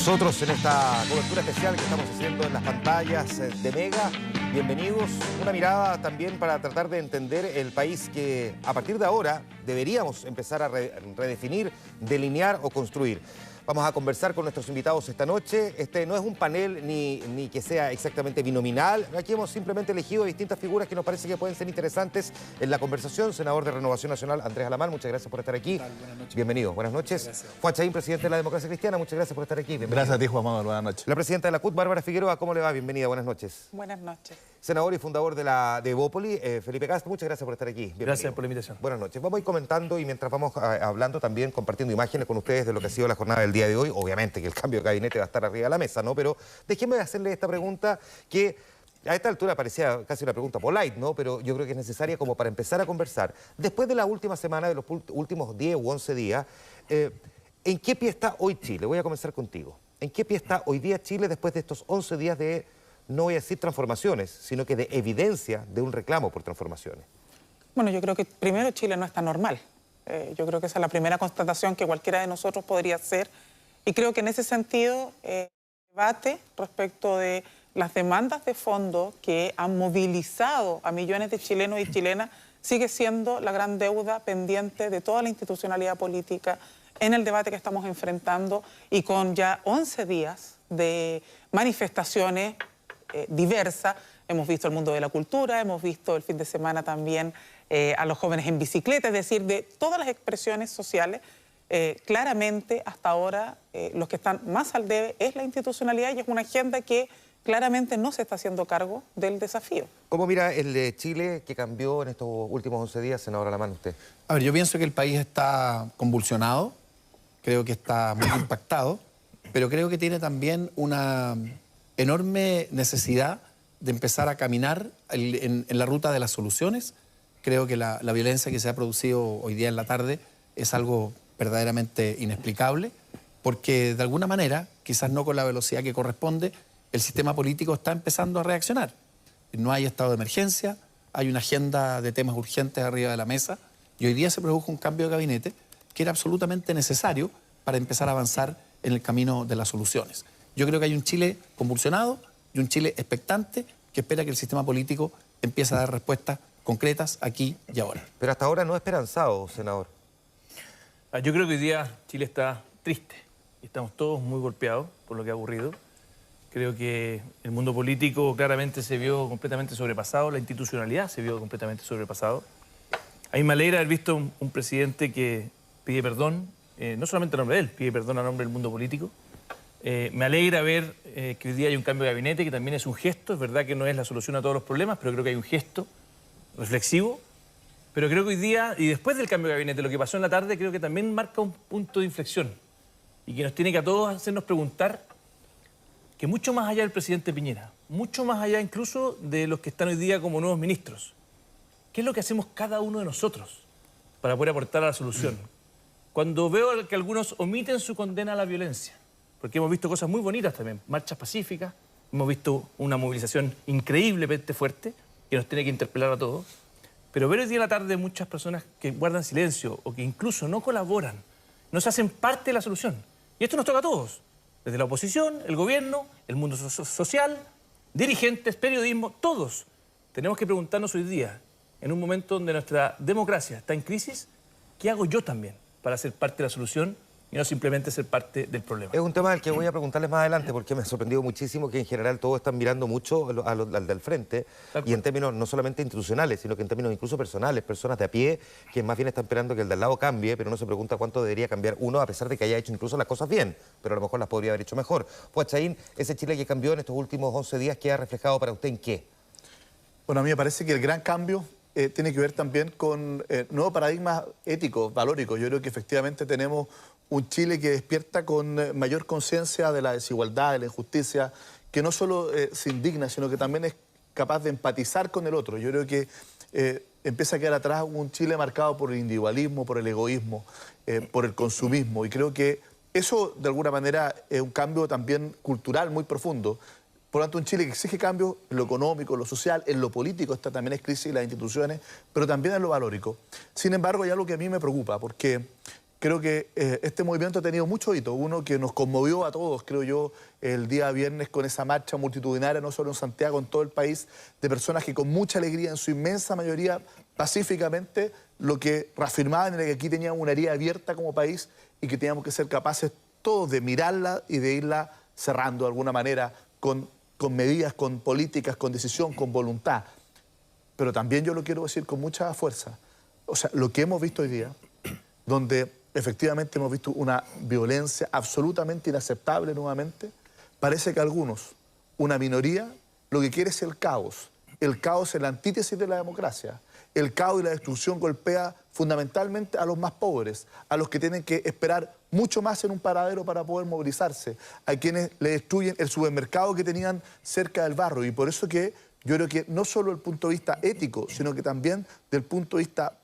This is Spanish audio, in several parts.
nosotros en esta cobertura especial que estamos haciendo en las pantallas de Mega. Bienvenidos. Una mirada también para tratar de entender el país que a partir de ahora deberíamos empezar a redefinir, delinear o construir. Vamos a conversar con nuestros invitados esta noche. Este no es un panel ni que sea exactamente binominal. Aquí hemos simplemente elegido distintas figuras que nos parece que pueden ser interesantes en la conversación. Senador de Renovación Nacional, Andrés Alamán, muchas gracias por estar aquí. Buenas noches. Bienvenido. Buenas noches. Gracias. Juan Chaín, presidente de la Democracia Cristiana, muchas gracias por estar aquí. Bienvenido. Gracias a ti, Juan Manuel. Buenas noches. La presidenta de la CUT, Bárbara Figueroa, ¿cómo le va? Bienvenida. Buenas noches. Buenas noches. Senador y fundador de Evópoli, Felipe Castro, muchas gracias por estar aquí. Bienvenido. Gracias por la invitación. Buenas noches. Vamos a ir comentando y mientras vamos hablando también, compartiendo imágenes con ustedes de lo que ha sido la jornada del día de hoy. Obviamente que el cambio de gabinete va a estar arriba de la mesa, ¿no? Pero déjenme hacerle esta pregunta que a esta altura parecía casi una pregunta polite, ¿no? Pero yo creo que es necesaria como para empezar a conversar. Después de la última semana, de los últimos 10 u 11 días, ¿en qué pie está hoy Chile? Voy a comenzar contigo. ¿En qué pie está hoy día Chile después de estos 11 días de, no voy a decir transformaciones, sino que de evidencia de un reclamo por transformaciones? Bueno, yo creo que primero Chile no está normal. Yo creo que esa es la primera constatación que cualquiera de nosotros podría hacer. Y creo que en ese sentido, el debate respecto de las demandas de fondo que han movilizado a millones de chilenos y chilenas sigue siendo la gran deuda pendiente de toda la institucionalidad política en el debate que estamos enfrentando y con ya 11 días de manifestaciones diversas. Hemos visto el mundo de la cultura, hemos visto el fin de semana también a los jóvenes en bicicleta, es decir, de todas las expresiones sociales. Claramente, hasta ahora, los que están más al debe es la institucionalidad y es una agenda que claramente no se está haciendo cargo del desafío. ¿Cómo mira el de Chile que cambió en estos últimos 11 días, senador Alamán, usted? A ver, yo pienso que el país está convulsionado, creo que está muy impactado, pero creo que tiene también una enorme necesidad de empezar a caminar en la ruta de las soluciones. Creo que la violencia que se ha producido hoy día en la tarde es algo verdaderamente inexplicable, porque de alguna manera, quizás no con la velocidad que corresponde, el sistema político está empezando a reaccionar. No hay estado de emergencia, hay una agenda de temas urgentes arriba de la mesa y hoy día se produjo un cambio de gabinete que era absolutamente necesario para empezar a avanzar en el camino de las soluciones. Yo creo que hay un Chile convulsionado y un Chile expectante que espera que el sistema político empiece a dar respuestas concretas aquí y ahora. Pero hasta ahora no esperanzado, senador. Yo creo que hoy día Chile está triste y estamos todos muy golpeados por lo que ha ocurrido. Creo que el mundo político claramente se vio completamente sobrepasado, la institucionalidad se vio completamente sobrepasado. A mí me alegra haber visto un presidente que pide perdón, no solamente a nombre de él, pide perdón a nombre del mundo político. Me alegra ver que hoy día hay un cambio de gabinete, que también es un gesto. Es verdad que no es la solución a todos los problemas, pero creo que hay un gesto reflexivo. Pero creo que hoy día, y después del cambio de gabinete, lo que pasó en la tarde, creo que también marca un punto de inflexión y que nos tiene que a todos hacernos preguntar que mucho más allá del presidente Piñera, mucho más allá incluso de los que están hoy día como nuevos ministros, ¿qué es lo que hacemos cada uno de nosotros para poder aportar a la solución? Cuando veo que algunos omiten su condena a la violencia, porque hemos visto cosas muy bonitas también, marchas pacíficas, hemos visto una movilización increíblemente fuerte que nos tiene que interpelar a todos. Pero ver hoy día en la tarde muchas personas que guardan silencio o que incluso no colaboran, no se hacen parte de la solución. Y esto nos toca a todos, desde la oposición, el gobierno, el mundo social, dirigentes, periodismo, todos. Tenemos que preguntarnos hoy día, en un momento donde nuestra democracia está en crisis, ¿qué hago yo también para ser parte de la solución y no simplemente ser parte del problema? Es un tema del que voy a preguntarles más adelante porque me ha sorprendido muchísimo que en general todos están mirando mucho al del frente y en términos no solamente institucionales, sino que en términos incluso personales, personas de a pie que más bien están esperando que el de al lado cambie, pero no se pregunta cuánto debería cambiar uno a pesar de que haya hecho incluso las cosas bien, pero a lo mejor las podría haber hecho mejor. Juan Chaín, ese Chile que cambió en estos últimos 11 días, ¿qué ha reflejado para usted en qué? Bueno, a mí me parece que el gran cambio tiene que ver también con nuevos paradigmas éticos, valóricos. Yo creo que efectivamente tenemos un Chile que despierta con mayor conciencia de la desigualdad, de la injusticia, que no solo se indigna, sino que también es capaz de empatizar con el otro. Yo creo que empieza a quedar atrás un Chile marcado por el individualismo, por el egoísmo, por el consumismo. Y creo que eso, de alguna manera, es un cambio también cultural muy profundo. Por lo tanto, un Chile que exige cambios en lo económico, en lo social, en lo político. Esta también es crisis de las instituciones, pero también en lo valórico. Sin embargo, hay algo que a mí me preocupa, porque creo que este movimiento ha tenido mucho hito. Uno que nos conmovió a todos, creo yo, el día viernes con esa marcha multitudinaria, no solo en Santiago, en todo el país, de personas que con mucha alegría, en su inmensa mayoría, pacíficamente, lo que reafirmaban era que aquí teníamos una herida abierta como país y que teníamos que ser capaces todos de mirarla y de irla cerrando de alguna manera con medidas, con políticas, con decisión, con voluntad. Pero también yo lo quiero decir con mucha fuerza. O sea, lo que hemos visto hoy día, donde efectivamente hemos visto una violencia absolutamente inaceptable nuevamente, parece que algunos, una minoría, lo que quiere es el caos. El caos es la antítesis de la democracia. El caos y la destrucción golpea fundamentalmente a los más pobres, a los que tienen que esperar mucho más en un paradero para poder movilizarse, a quienes le destruyen el supermercado que tenían cerca del barrio. Y por eso que yo creo que no solo desde el punto de vista ético, sino que también desde el punto de vista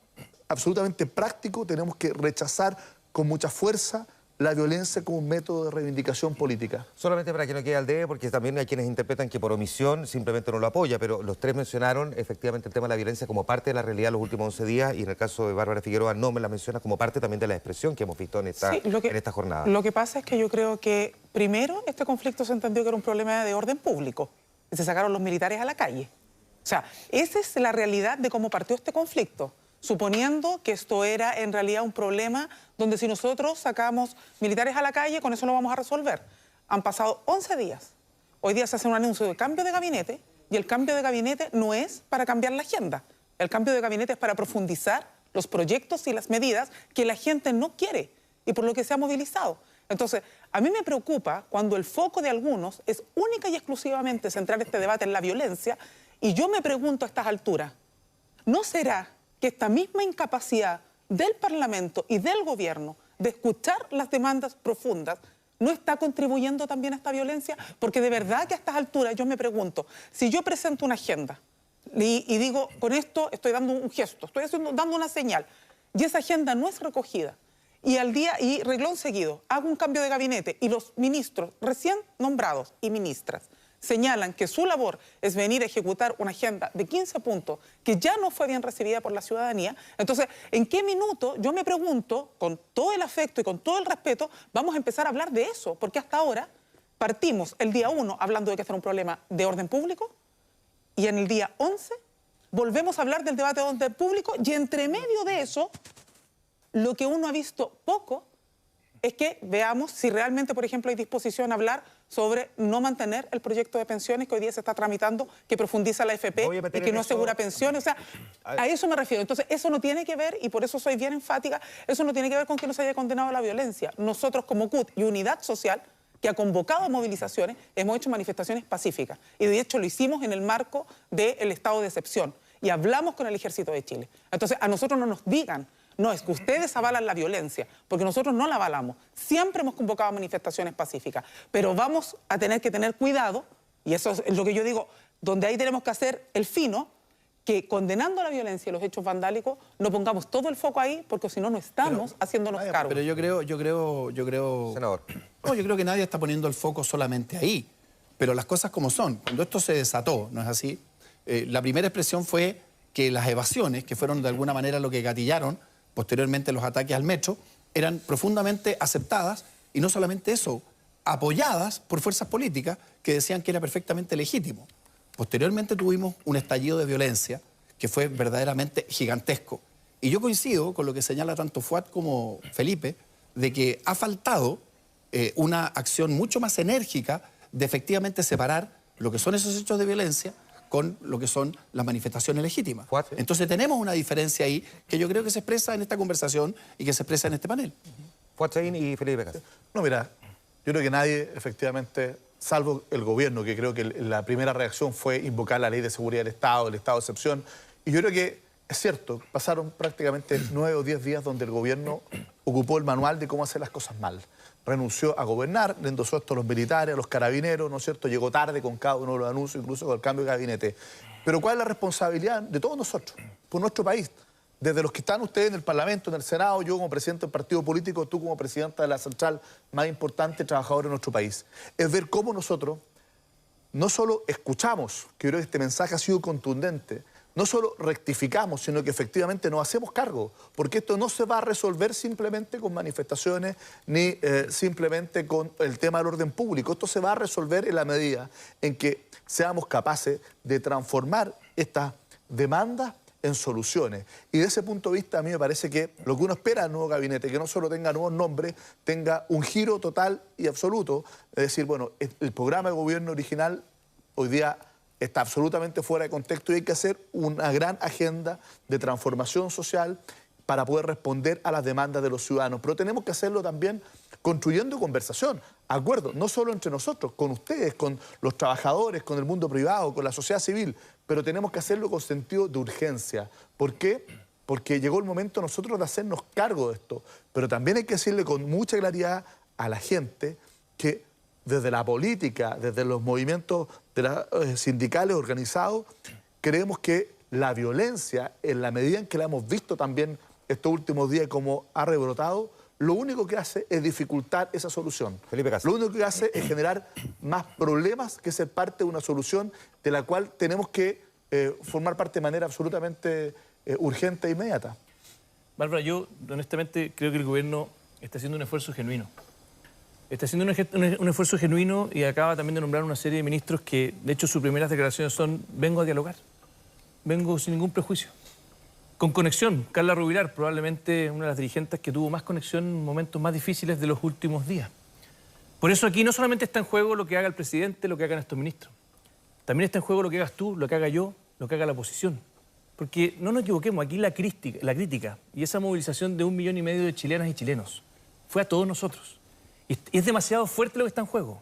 absolutamente práctico, tenemos que rechazar con mucha fuerza la violencia como un método de reivindicación política. Solamente para que no quede al debe, porque también hay quienes interpretan que por omisión simplemente no lo apoya, pero los tres mencionaron efectivamente el tema de la violencia como parte de la realidad los últimos 11 días, y en el caso de Bárbara Figueroa no me la menciona como parte también de la expresión que hemos visto en esta jornada. Lo que pasa es que yo creo que primero este conflicto se entendió que era un problema de orden público y se sacaron los militares a la calle. O sea, esa es la realidad de cómo partió este conflicto, suponiendo que esto era en realidad un problema donde si nosotros sacamos militares a la calle, con eso lo vamos a resolver. Han pasado 11 días. Hoy día se hace un anuncio de cambio de gabinete y el cambio de gabinete no es para cambiar la agenda. El cambio de gabinete es para profundizar los proyectos y las medidas que la gente no quiere y por lo que se ha movilizado. Entonces, a mí me preocupa cuando el foco de algunos es única y exclusivamente centrar este debate en la violencia, y yo me pregunto a estas alturas, ¿no será que esta misma incapacidad del Parlamento y del Gobierno de escuchar las demandas profundas no está contribuyendo también a esta violencia? Porque de verdad que a estas alturas yo me pregunto, si yo presento una agenda y digo, con esto estoy dando un gesto, estoy dando una señal, y esa agenda no es recogida, y reglón seguido, hago un cambio de gabinete y los ministros recién nombrados y ministras señalan que su labor es venir a ejecutar una agenda de 15 puntos que ya no fue bien recibida por la ciudadanía. Entonces, ¿en qué minuto, yo me pregunto, con todo el afecto y con todo el respeto, vamos a empezar a hablar de eso? Porque hasta ahora partimos el día 1 hablando de que este era un problema de orden público, y en el día 11 volvemos a hablar del debate de orden público, y entre medio de eso, lo que uno ha visto poco es que veamos si realmente, por ejemplo, hay disposición a hablar sobre no mantener el proyecto de pensiones que hoy día se está tramitando, que profundiza la AFP y que no asegura pensiones. O sea, a eso me refiero. Entonces, eso no tiene que ver, y por eso soy bien enfática, eso no tiene que ver con que no se haya condenado la violencia. Nosotros como CUT y Unidad Social, que ha convocado a movilizaciones, hemos hecho manifestaciones pacíficas. Y de hecho lo hicimos en el marco del estado de excepción. Y hablamos con el Ejército de Chile. Entonces, a nosotros no nos digan, no, es que ustedes avalan la violencia, porque nosotros no la avalamos. Siempre hemos convocado manifestaciones pacíficas, pero vamos a tener que tener cuidado, y eso es lo que yo digo, donde ahí tenemos que hacer el fino, que condenando la violencia y los hechos vandálicos, no pongamos todo el foco ahí, porque si no, no estamos haciéndonos cargo. Pero yo creo... Senador. No, yo creo que nadie está poniendo el foco solamente ahí, pero las cosas como son. Cuando esto se desató, ¿no es así? La primera expresión fue que las evasiones, que fueron de alguna manera lo que gatillaron posteriormente los ataques al metro, eran profundamente aceptadas, y no solamente eso, apoyadas por fuerzas políticas que decían que era perfectamente legítimo. Posteriormente tuvimos un estallido de violencia que fue verdaderamente gigantesco. Y yo coincido con lo que señala tanto Fuad como Felipe, de que ha faltado una acción mucho más enérgica de efectivamente separar lo que son esos hechos de violencia con lo que son las manifestaciones legítimas. Entonces tenemos una diferencia ahí que yo creo que se expresa en esta conversación y que se expresa en este panel. Fuad Chaín y Felipe Becas. No, mira, yo creo que nadie, efectivamente, salvo el gobierno, que creo que la primera reacción fue invocar la ley de seguridad del Estado, el estado de excepción, y yo creo que es cierto, pasaron prácticamente 9 o 10 días donde el gobierno ocupó el manual de cómo hacer las cosas mal. Renunció a gobernar, le endosó esto a los militares, a los carabineros, ¿no es cierto? Llegó tarde con cada uno de los anuncios, incluso con el cambio de gabinete. Pero ¿cuál es la responsabilidad de todos nosotros, por nuestro país? Desde los que están ustedes en el Parlamento, en el Senado, yo como presidente del partido político, tú como presidenta de la central más importante trabajadora de nuestro país. Es ver cómo nosotros no solo escuchamos, que creo que este mensaje ha sido contundente, no solo rectificamos, sino que efectivamente nos hacemos cargo, porque esto no se va a resolver simplemente con manifestaciones ni simplemente con el tema del orden público. Esto se va a resolver en la medida en que seamos capaces de transformar estas demandas en soluciones. Y de ese punto de vista a mí me parece que lo que uno espera del nuevo gabinete, que no solo tenga nuevos nombres, tenga un giro total y absoluto, es decir, bueno, el programa de gobierno original hoy día está absolutamente fuera de contexto y hay que hacer una gran agenda de transformación social para poder responder a las demandas de los ciudadanos. Pero tenemos que hacerlo también construyendo conversación, acuerdo, no solo entre nosotros, con ustedes, con los trabajadores, con el mundo privado, con la sociedad civil, pero tenemos que hacerlo con sentido de urgencia. ¿Por qué? Porque llegó el momento nosotros de hacernos cargo de esto, pero también hay que decirle con mucha claridad a la gente que desde la política, desde los movimientos sindicales organizados, creemos que la violencia, en la medida en que la hemos visto también estos últimos días como ha rebrotado, lo único que hace es dificultar esa solución. Felipe Castro. Lo único que hace es generar más problemas que ser parte de una solución de la cual tenemos que formar parte de manera absolutamente urgente e inmediata. Bárbara, yo honestamente creo que el gobierno está haciendo un esfuerzo genuino. Está haciendo un esfuerzo genuino y acaba también de nombrar una serie de ministros que, de hecho, sus primeras declaraciones son: vengo a dialogar, vengo sin ningún prejuicio. Con conexión, Carla Rubilar, probablemente una de las dirigentes que tuvo más conexión en momentos más difíciles de los últimos días. Por eso aquí no solamente está en juego lo que haga el presidente, lo que hagan estos ministros. También está en juego lo que hagas tú, lo que haga yo, lo que haga la oposición. Porque no nos equivoquemos, aquí la crítica y esa movilización de 1,5 millones de chilenas y chilenos fue a todos nosotros. Y es demasiado fuerte lo que está en juego.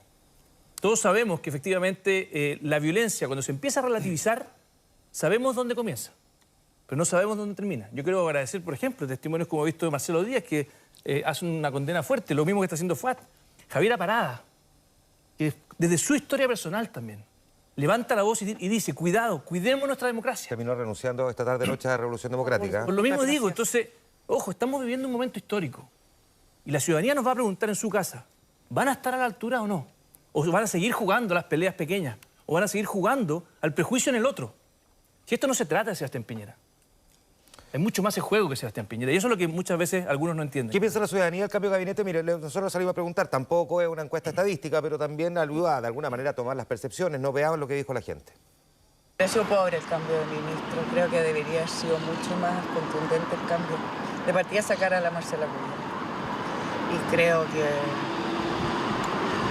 Todos sabemos que efectivamente la violencia, cuando se empieza a relativizar, sabemos dónde comienza, pero no sabemos dónde termina. Yo quiero agradecer, por ejemplo, testimonios como he visto de Marcelo Díaz, que hace una condena fuerte, lo mismo que está haciendo FUAT. Javiera Parada, que desde su historia personal también levanta la voz y dice: cuidado, cuidemos nuestra democracia. Terminó renunciando esta tarde-noche a la Revolución Democrática. Por lo mismo digo, entonces, ojo, estamos viviendo un momento histórico. Y la ciudadanía nos va a preguntar en su casa: ¿van a estar a la altura o no? ¿O van a seguir jugando a las peleas pequeñas? ¿O van a seguir jugando al prejuicio en el otro? Si esto no se trata de Sebastián Piñera. Hay mucho más en juego que Sebastián Piñera. Y eso es lo que muchas veces algunos no entienden. ¿Qué piensa la ciudadanía del cambio de gabinete? Mire, nosotros salimos a preguntar, tampoco es una encuesta estadística, pero también ayuda de alguna manera a tomar las percepciones. No veamos lo que dijo la gente. Ha sido pobre el cambio de ministro. Creo que debería haber sido mucho más contundente el cambio. De partida sacar a la Marcela Cubillos. Y creo que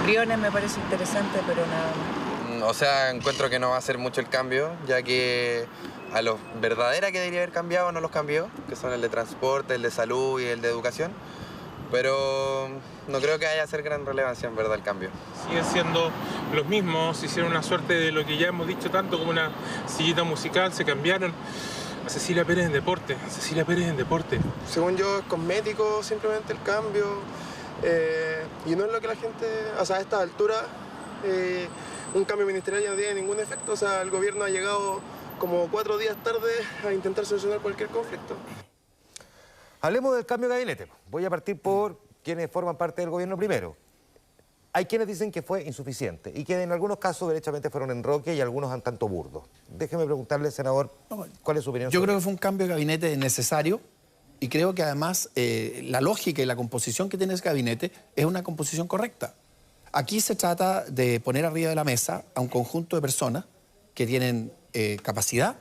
Briones me parece interesante, pero nada más. O sea, encuentro que no va a ser mucho el cambio, ya que a los verdadera que debería haber cambiado no los cambió, que son el de transporte, el de salud y el de educación. Pero no creo que vaya a ser gran relevancia en verdad el cambio. Siguen siendo los mismos, hicieron una suerte de lo que ya hemos dicho tanto como una sillita musical, se cambiaron. A Cecilia Pérez en deporte, Cecilia Pérez en deporte. Según yo es cosmético simplemente el cambio y no es lo que la gente, o sea, a esta altura un cambio ministerial ya no tiene ningún efecto, o sea, el gobierno ha llegado como 4 días tarde a intentar solucionar cualquier conflicto. Hablemos del cambio de gabinete. Voy a partir por quienes forman parte del gobierno primero. Hay quienes dicen que fue insuficiente y que en algunos casos derechamente fueron enroque y algunos han tanto burdo. Déjeme preguntarle, senador, ¿cuál es su opinión? Yo creo que fue un cambio de gabinete necesario y creo que además la lógica y la composición que tiene ese gabinete es una composición correcta. Aquí se trata de poner arriba de la mesa a un conjunto de personas que tienen capacidad,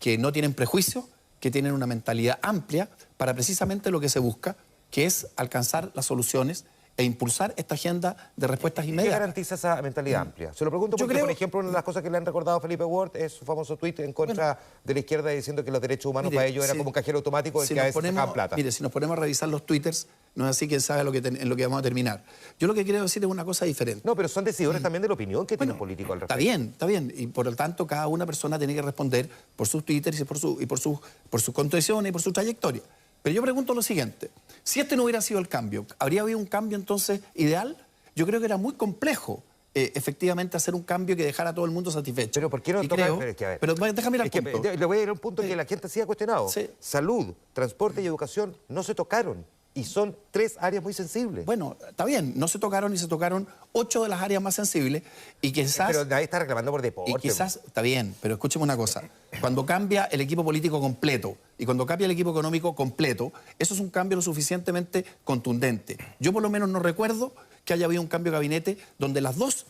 que no tienen prejuicios, que tienen una mentalidad amplia para precisamente lo que se busca, que es alcanzar las soluciones e impulsar esta agenda de respuestas ¿Qué inmediatas. garantiza esa mentalidad amplia? Se lo pregunto porque, por ejemplo, una de las cosas que le han recordado a Felipe Ward es su famoso tuit en contra de la izquierda diciendo que los derechos humanos para ellos era como un cajero automático del que a veces sacaban plata. Mire, si nos ponemos a revisar los twitters, no es así, quién sabe en lo que vamos a terminar. Yo lo que quiero decir es una cosa diferente. No, pero son decidores también de la opinión que tiene un político al respecto. Está bien. Y por lo tanto, cada una persona tiene que responder por sus twitters y por sus condiciones y por su trayectoria. Pero yo pregunto lo siguiente: si este no hubiera sido el cambio, ¿habría habido un cambio entonces ideal? Yo creo que era muy complejo efectivamente hacer un cambio que dejara a todo el mundo satisfecho. Pero ¿por qué no toca? Pero déjame ir al punto. Le voy a ir a un punto que la gente sí ha cuestionado. Sí. Salud, transporte y educación no se tocaron. Y son 3 áreas muy sensibles. Bueno, está bien, no se tocaron y se tocaron 8 de las áreas más sensibles y quizás... Pero nadie está reclamando por deporte. Y quizás, está bien, pero escúcheme una cosa. Cuando cambia el equipo político completo y cuando cambia el equipo económico completo, eso es un cambio lo suficientemente contundente. Yo por lo menos no recuerdo que haya habido un cambio de gabinete donde las dos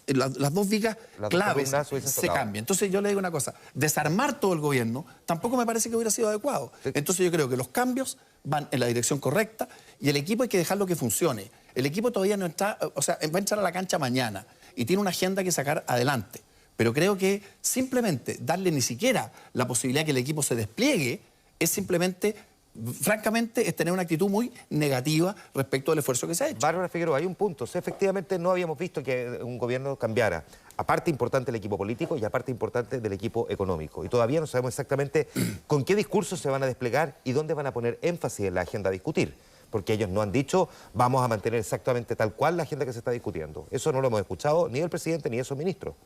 vigas claves se cambien. Entonces yo le digo una cosa, desarmar todo el gobierno tampoco me parece que hubiera sido adecuado. Entonces yo creo que los cambios van en la dirección correcta y el equipo hay que dejarlo que funcione. El equipo todavía no está, o sea, va a entrar a la cancha mañana y tiene una agenda que sacar adelante. Pero creo que simplemente darle ni siquiera la posibilidad que el equipo se despliegue es simplemente, francamente, es tener una actitud muy negativa respecto al esfuerzo que se ha hecho. Bárbara Figueroa, hay un punto. Si efectivamente no habíamos visto que un gobierno cambiara, aparte importante del equipo político y aparte importante del equipo económico. Y todavía no sabemos exactamente con qué discursos se van a desplegar y dónde van a poner énfasis en la agenda a discutir. Porque ellos no han dicho, vamos a mantener exactamente tal cual la agenda que se está discutiendo. Eso no lo hemos escuchado ni del presidente ni de esos ministros.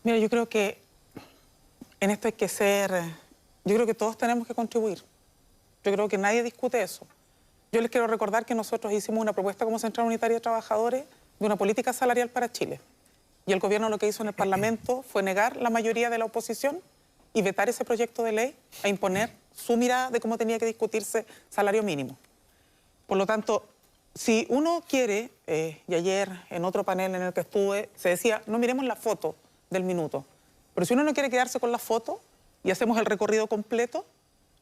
Mira, yo creo que en esto hay que ser... Yo creo que todos tenemos que contribuir. Yo creo que nadie discute eso. Yo les quiero recordar que nosotros hicimos una propuesta como Central Unitaria de Trabajadores de una política salarial para Chile. Y el gobierno lo que hizo en el Parlamento fue negar la mayoría de la oposición y vetar ese proyecto de ley a imponer su mirada de cómo tenía que discutirse salario mínimo. Por lo tanto, si uno quiere, y ayer en otro panel en el que estuve, se decía, no miremos la foto del minuto. Pero si uno no quiere quedarse con la foto y hacemos el recorrido completo,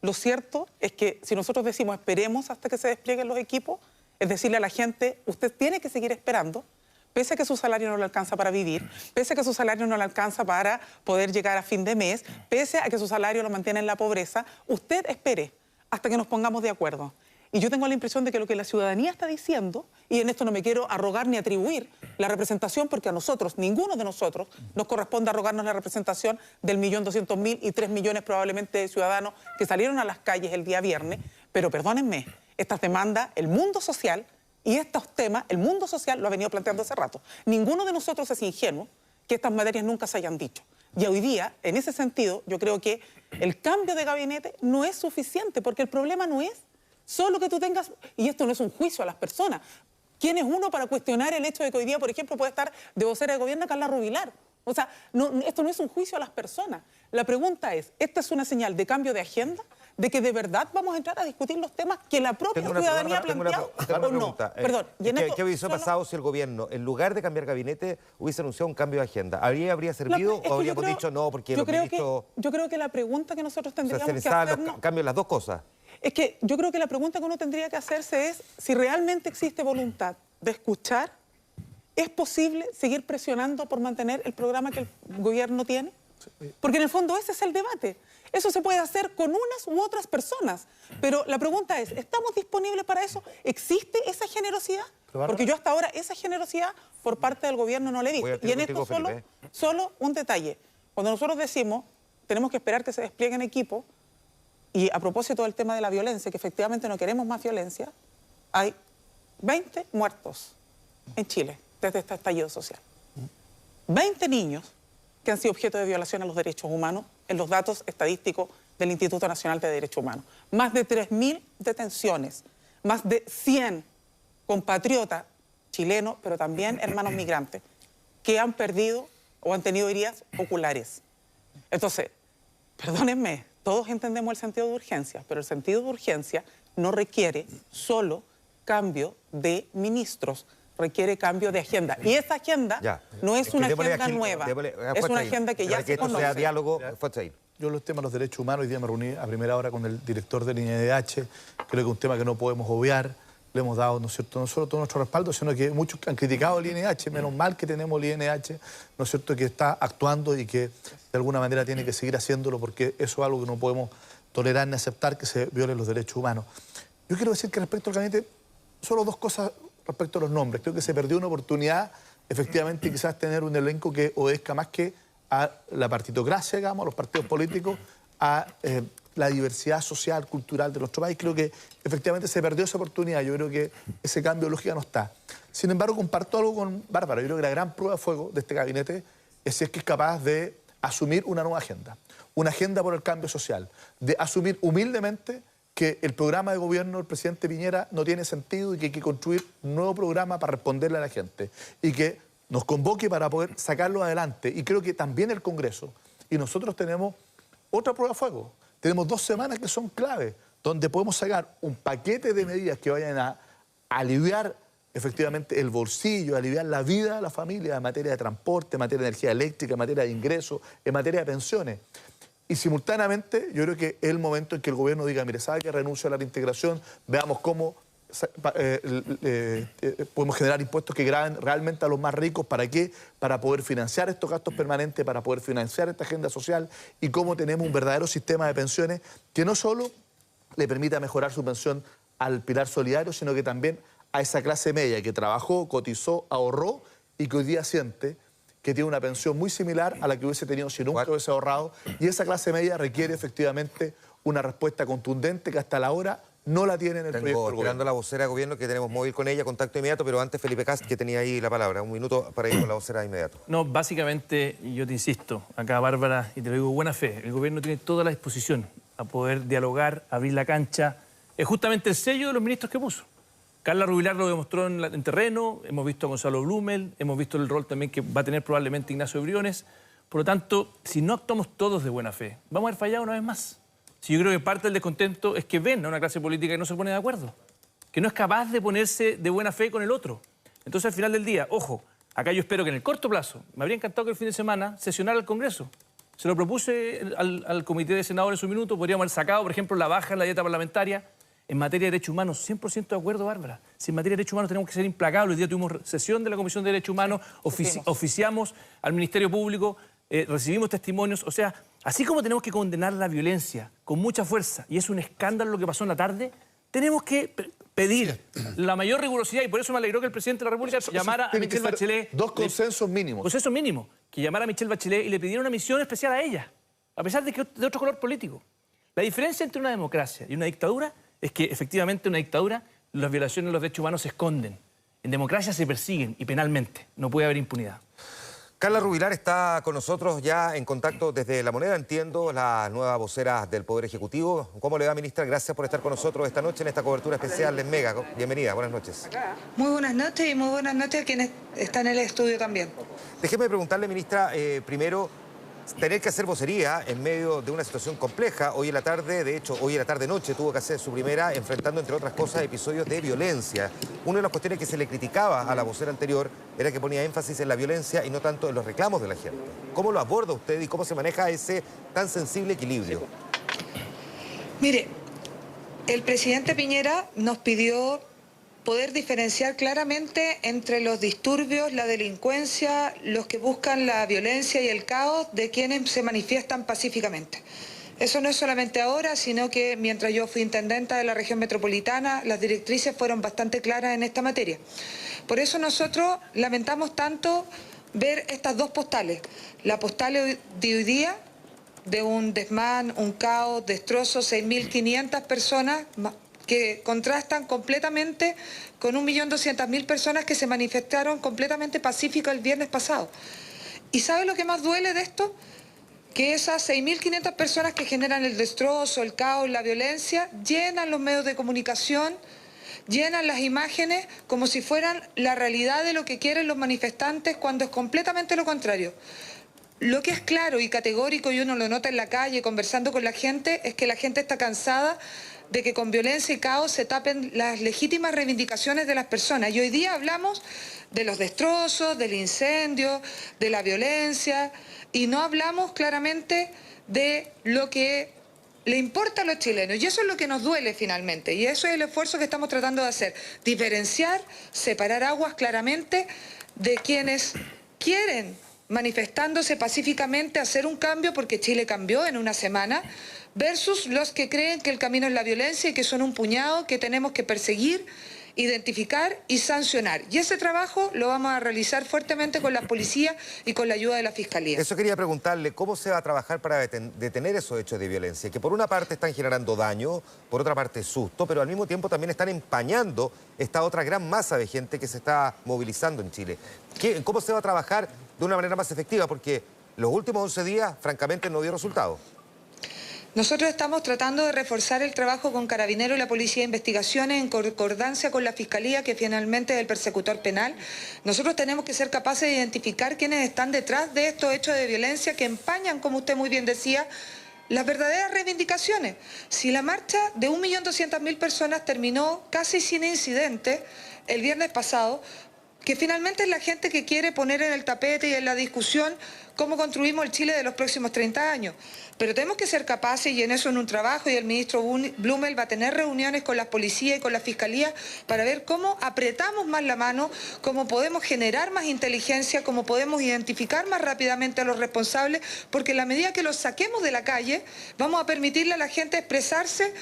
lo cierto es que si nosotros decimos esperemos hasta que se desplieguen los equipos, es decirle a la gente, usted tiene que seguir esperando, pese a que su salario no le alcanza para vivir, pese a que su salario no le alcanza para poder llegar a fin de mes, pese a que su salario lo mantiene en la pobreza, usted espere hasta que nos pongamos de acuerdo. Y yo tengo la impresión de que lo que la ciudadanía está diciendo, y en esto no me quiero arrogar ni atribuir la representación, porque a nosotros, ninguno de nosotros, nos corresponde arrogarnos la representación del 1.200.000 y 3 millones probablemente de ciudadanos que salieron a las calles el día viernes, pero perdónenme, estas demandas, el mundo social y estos temas, el mundo social lo ha venido planteando hace rato. Ninguno de nosotros es ingenuo que estas materias nunca se hayan dicho. Y hoy día, en ese sentido, yo creo que el cambio de gabinete no es suficiente, porque el problema no es solo que tú tengas, y esto no es un juicio a las personas. ¿Quién es uno para cuestionar el hecho de que hoy día, por ejemplo, puede estar de vocera de gobierno Carla Rubilar? O sea, esto no es un juicio a las personas. La pregunta es, ¿esta es una señal de cambio de agenda? ¿De que de verdad vamos a entrar a discutir los temas que la propia ciudadanía ha planteado o no? Perdón. ¿Qué hubiese pasado si el gobierno, en lugar de cambiar gabinete, hubiese anunciado un cambio de agenda? ¿Habría servido o habríamos dicho no porque los ministros... Yo creo que la pregunta que nosotros tendríamos que hacernos... Cambian las dos cosas. Es que yo creo que la pregunta que uno tendría que hacerse es si realmente existe voluntad de escuchar, ¿es posible seguir presionando por mantener el programa que el gobierno tiene? Porque en el fondo ese es el debate. Eso se puede hacer con unas u otras personas. Pero la pregunta es, ¿estamos disponibles para eso? ¿Existe esa generosidad? Porque yo hasta ahora esa generosidad por parte del gobierno no la he visto. Y en esto solo un detalle. Cuando nosotros decimos, tenemos que esperar que se desplieguen equipos, y a propósito del tema de la violencia, que efectivamente no queremos más violencia, hay 20 muertos en Chile desde este estallido social. 20 niños que han sido objeto de violación a los derechos humanos en los datos estadísticos del Instituto Nacional de Derechos Humanos. Más de 3.000 detenciones, más de 100 compatriotas chilenos, pero también hermanos migrantes, que han perdido o han tenido heridas oculares. Entonces, perdónenme, todos entendemos el sentido de urgencia, pero el sentido de urgencia no requiere solo cambio de ministros, requiere cambio de agenda. Y esa agenda no es una agenda nueva, es una agenda que ya se conoce. Sea diálogo, Yo los temas de los derechos humanos, hoy día me reuní a primera hora con el director del INDH, creo que es un tema que no podemos obviar, le hemos dado, ¿no es cierto?, no solo todo nuestro respaldo, sino que muchos han criticado el INDH, menos mal que tenemos el INDH, ¿no es cierto?, que está actuando y que de alguna manera tiene que seguir haciéndolo, porque eso es algo que no podemos tolerar ni aceptar, que se violen los derechos humanos. Yo quiero decir que respecto al gabinete, solo dos cosas respecto a los nombres. Creo que se perdió una oportunidad, efectivamente, quizás tener un elenco que obedezca más que a la partitocracia, digamos, a los partidos políticos, a la diversidad social, cultural de nuestro país. Creo que efectivamente se perdió esa oportunidad. Yo creo que ese cambio de lógica no está. Sin embargo, comparto algo con Bárbara. Yo creo que la gran prueba de fuego de este gabinete es si es que es capaz de asumir una nueva agenda. Una agenda por el cambio social. De asumir humildemente que el programa de gobierno del presidente Piñera no tiene sentido y que hay que construir un nuevo programa para responderle a la gente. Y que nos convoque para poder sacarlo adelante. Y creo que también el Congreso y nosotros tenemos otra prueba de fuego. Tenemos 2 semanas que son claves, donde podemos sacar un paquete de medidas que vayan a aliviar efectivamente el bolsillo, aliviar la vida de la familia en materia de transporte, en materia de energía eléctrica, en materia de ingresos, en materia de pensiones. Y simultáneamente yo creo que es el momento en que el gobierno diga, mire, ¿sabe que renuncio a la reintegración? Veamos cómo podemos generar impuestos que graben realmente a los más ricos. ¿Para qué? Para poder financiar estos gastos permanentes, para poder financiar esta agenda social y cómo tenemos un verdadero sistema de pensiones que no solo le permita mejorar su pensión al pilar solidario, sino que también a esa clase media que trabajó, cotizó, ahorró y que hoy día siente que tiene una pensión muy similar a la que hubiese tenido si nunca hubiese ahorrado. Y esa clase media requiere efectivamente una respuesta contundente que hasta la hora no la tiene en el proyecto del esperando gobierno. la vocera de gobierno, que tenemos móvil con ella, contacto inmediato, pero antes Felipe Kast, que tenía ahí la palabra. Un minuto para ir con la vocera de inmediato. No, básicamente, yo te insisto, acá Bárbara, y te lo digo buena fe, el gobierno tiene toda la disposición a poder dialogar, abrir la cancha. Es justamente el sello de los ministros que puso. Carla Rubilar lo demostró en terreno, hemos visto a Gonzalo Blumel, hemos visto el rol también que va a tener probablemente Ignacio Briones. Por lo tanto, si no actuamos todos de buena fe, vamos a haber fallado una vez más. Si yo creo que parte del descontento es que ven a una clase política que no se pone de acuerdo, que no es capaz de ponerse de buena fe con el otro. Entonces, al final del día, ojo, acá yo espero que en el corto plazo, me habría encantado que el fin de semana sesionara el Congreso. Se lo propuse al Comité de Senadores en su minuto, podríamos haber sacado, por ejemplo, la baja en la dieta parlamentaria. En materia de derechos humanos, 100% de acuerdo, Bárbara. Si en materia de derechos humanos tenemos que ser implacables. Hoy día tuvimos sesión de la Comisión de Derechos Humanos, oficiamos al Ministerio Público, recibimos testimonios. O sea, así como tenemos que condenar la violencia con mucha fuerza, y es un escándalo lo que pasó en la tarde, tenemos que pedir la mayor rigurosidad, y por eso me alegró que el presidente de la República llamara a Michelle Bachelet. 2 consensos mínimos. Consensos mínimos. Que llamara a Michelle Bachelet y le pidiera una misión especial a ella, a pesar de que de otro color político. La diferencia entre una democracia y una dictadura es que efectivamente en una dictadura las violaciones de los derechos humanos se esconden. En democracia se persiguen y penalmente. No puede haber impunidad. Carla Rubilar está con nosotros ya en contacto desde La Moneda, entiendo, la nueva vocera del Poder Ejecutivo. ¿Cómo le va, ministra? Gracias por estar con nosotros esta noche en esta cobertura especial en Mega. Bienvenida, buenas noches. Muy buenas noches y muy buenas noches a quienes están en el estudio también. Déjeme preguntarle, ministra, primero, tener que hacer vocería en medio de una situación compleja. Hoy en la tarde, de hecho, hoy en la tarde-noche tuvo que hacer su primera enfrentando, entre otras cosas, episodios de violencia. Una de las cuestiones que se le criticaba a la vocera anterior era que ponía énfasis en la violencia y no tanto en los reclamos de la gente. ¿Cómo lo aborda usted y cómo se maneja ese tan sensible equilibrio? Mire, el presidente Piñera nos pidió poder diferenciar claramente entre los disturbios, la delincuencia, los que buscan la violencia y el caos, de quienes se manifiestan pacíficamente. Eso no es solamente ahora, sino que mientras yo fui intendenta de la región metropolitana, las directrices fueron bastante claras en esta materia. Por eso nosotros lamentamos tanto ver estas 2 postales. La postal de hoy día, de un desmán, un caos, destrozos, 6.500 personas, que contrastan completamente con 1.200.000 personas que se manifestaron completamente pacíficas el viernes pasado. ¿Y sabe lo que más duele de esto? Que esas 6.500 personas que generan el destrozo, el caos, la violencia, llenan los medios de comunicación, llenan las imágenes como si fueran la realidad de lo que quieren los manifestantes, cuando es completamente lo contrario. Lo que es claro y categórico, y uno lo nota en la calle conversando con la gente, es que la gente está cansada de que con violencia y caos se tapen las legítimas reivindicaciones de las personas. Y hoy día hablamos de los destrozos, del incendio, de la violencia, y no hablamos claramente de lo que le importa a los chilenos. Y eso es lo que nos duele finalmente, y eso es el esfuerzo que estamos tratando de hacer. Diferenciar, separar aguas claramente de quienes quieren, manifestándose pacíficamente, hacer un cambio, porque Chile cambió en una semana, versus los que creen que el camino es la violencia y que son un puñado que tenemos que perseguir, identificar y sancionar. Y ese trabajo lo vamos a realizar fuertemente con la policía y con la ayuda de la Fiscalía. Eso quería preguntarle, ¿cómo se va a trabajar para detener esos hechos de violencia? Que por una parte están generando daño, por otra parte susto, pero al mismo tiempo también están empañando esta otra gran masa de gente que se está movilizando en Chile. ¿Cómo se va a trabajar de una manera más efectiva? Porque los últimos 11 días, francamente, no dio resultado. Nosotros estamos tratando de reforzar el trabajo con Carabineros y la Policía de Investigaciones en concordancia con la Fiscalía, que finalmente es el persecutor penal. Nosotros tenemos que ser capaces de identificar quiénes están detrás de estos hechos de violencia que empañan, como usted muy bien decía, las verdaderas reivindicaciones. Si la marcha de 1.200.000 personas terminó casi sin incidentes el viernes pasado, que finalmente es la gente que quiere poner en el tapete y en la discusión cómo construimos el Chile de los próximos 30 años. Pero tenemos que ser capaces, y en eso en un trabajo, y el ministro Blumel va a tener reuniones con las policías y con la fiscalía para ver cómo apretamos más la mano, cómo podemos generar más inteligencia, cómo podemos identificar más rápidamente a los responsables, porque en la medida que los saquemos de la calle, vamos a permitirle a la gente expresarse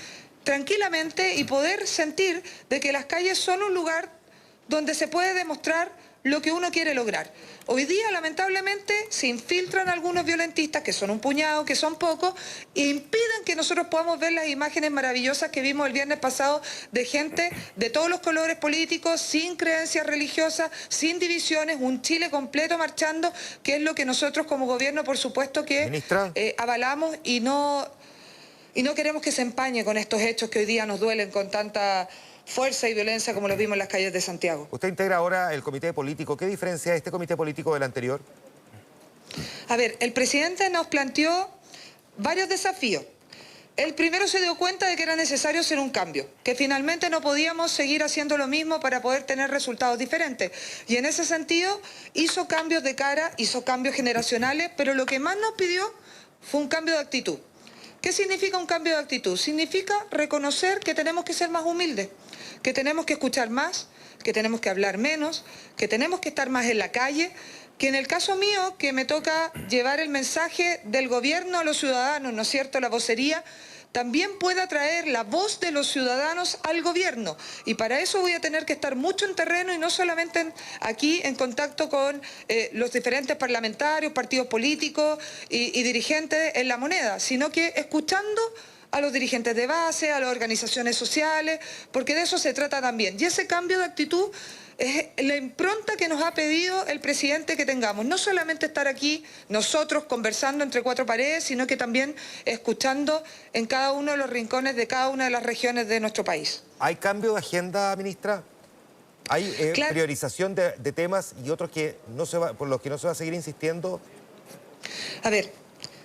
tranquilamente y poder sentir de que las calles son un lugar donde se puede demostrar lo que uno quiere lograr. Hoy día, lamentablemente, se infiltran algunos violentistas, que son un puñado, que son pocos, e impiden que nosotros podamos ver las imágenes maravillosas que vimos el viernes pasado de gente de todos los colores políticos, sin creencias religiosas, sin divisiones, un Chile completo marchando, que es lo que nosotros como gobierno, por supuesto, que avalamos y no queremos que se empañe con estos hechos que hoy día nos duelen con tanta fuerza y violencia como lo vimos en las calles de Santiago. Usted integra ahora el comité político. ¿Qué diferencia este comité político del anterior? A ver, el presidente nos planteó varios desafíos. El primero se dio cuenta de que era necesario hacer un cambio, que finalmente no podíamos seguir haciendo lo mismo para poder tener resultados diferentes. Y en ese sentido hizo cambios de cara, hizo cambios generacionales, pero lo que más nos pidió fue un cambio de actitud. ¿Qué significa un cambio de actitud? Significa reconocer que tenemos que ser más humildes, que tenemos que escuchar más, que tenemos que hablar menos, que tenemos que estar más en la calle, que en el caso mío, que me toca llevar el mensaje del gobierno a los ciudadanos, ¿no es cierto?, la vocería, también pueda traer la voz de los ciudadanos al gobierno. Y para eso voy a tener que estar mucho en terreno y no solamente aquí en contacto con los diferentes parlamentarios, partidos políticos y dirigentes en La Moneda, sino que escuchando a los dirigentes de base, a las organizaciones sociales, porque de eso se trata también. Y ese cambio de actitud es la impronta que nos ha pedido el presidente que tengamos. No solamente estar aquí nosotros conversando entre cuatro paredes, sino que también escuchando en cada uno de los rincones de cada una de las regiones de nuestro país. ¿Hay cambio de agenda, ministra? ¿Hay priorización de temas y otros que por los que no se va a seguir insistiendo? A ver,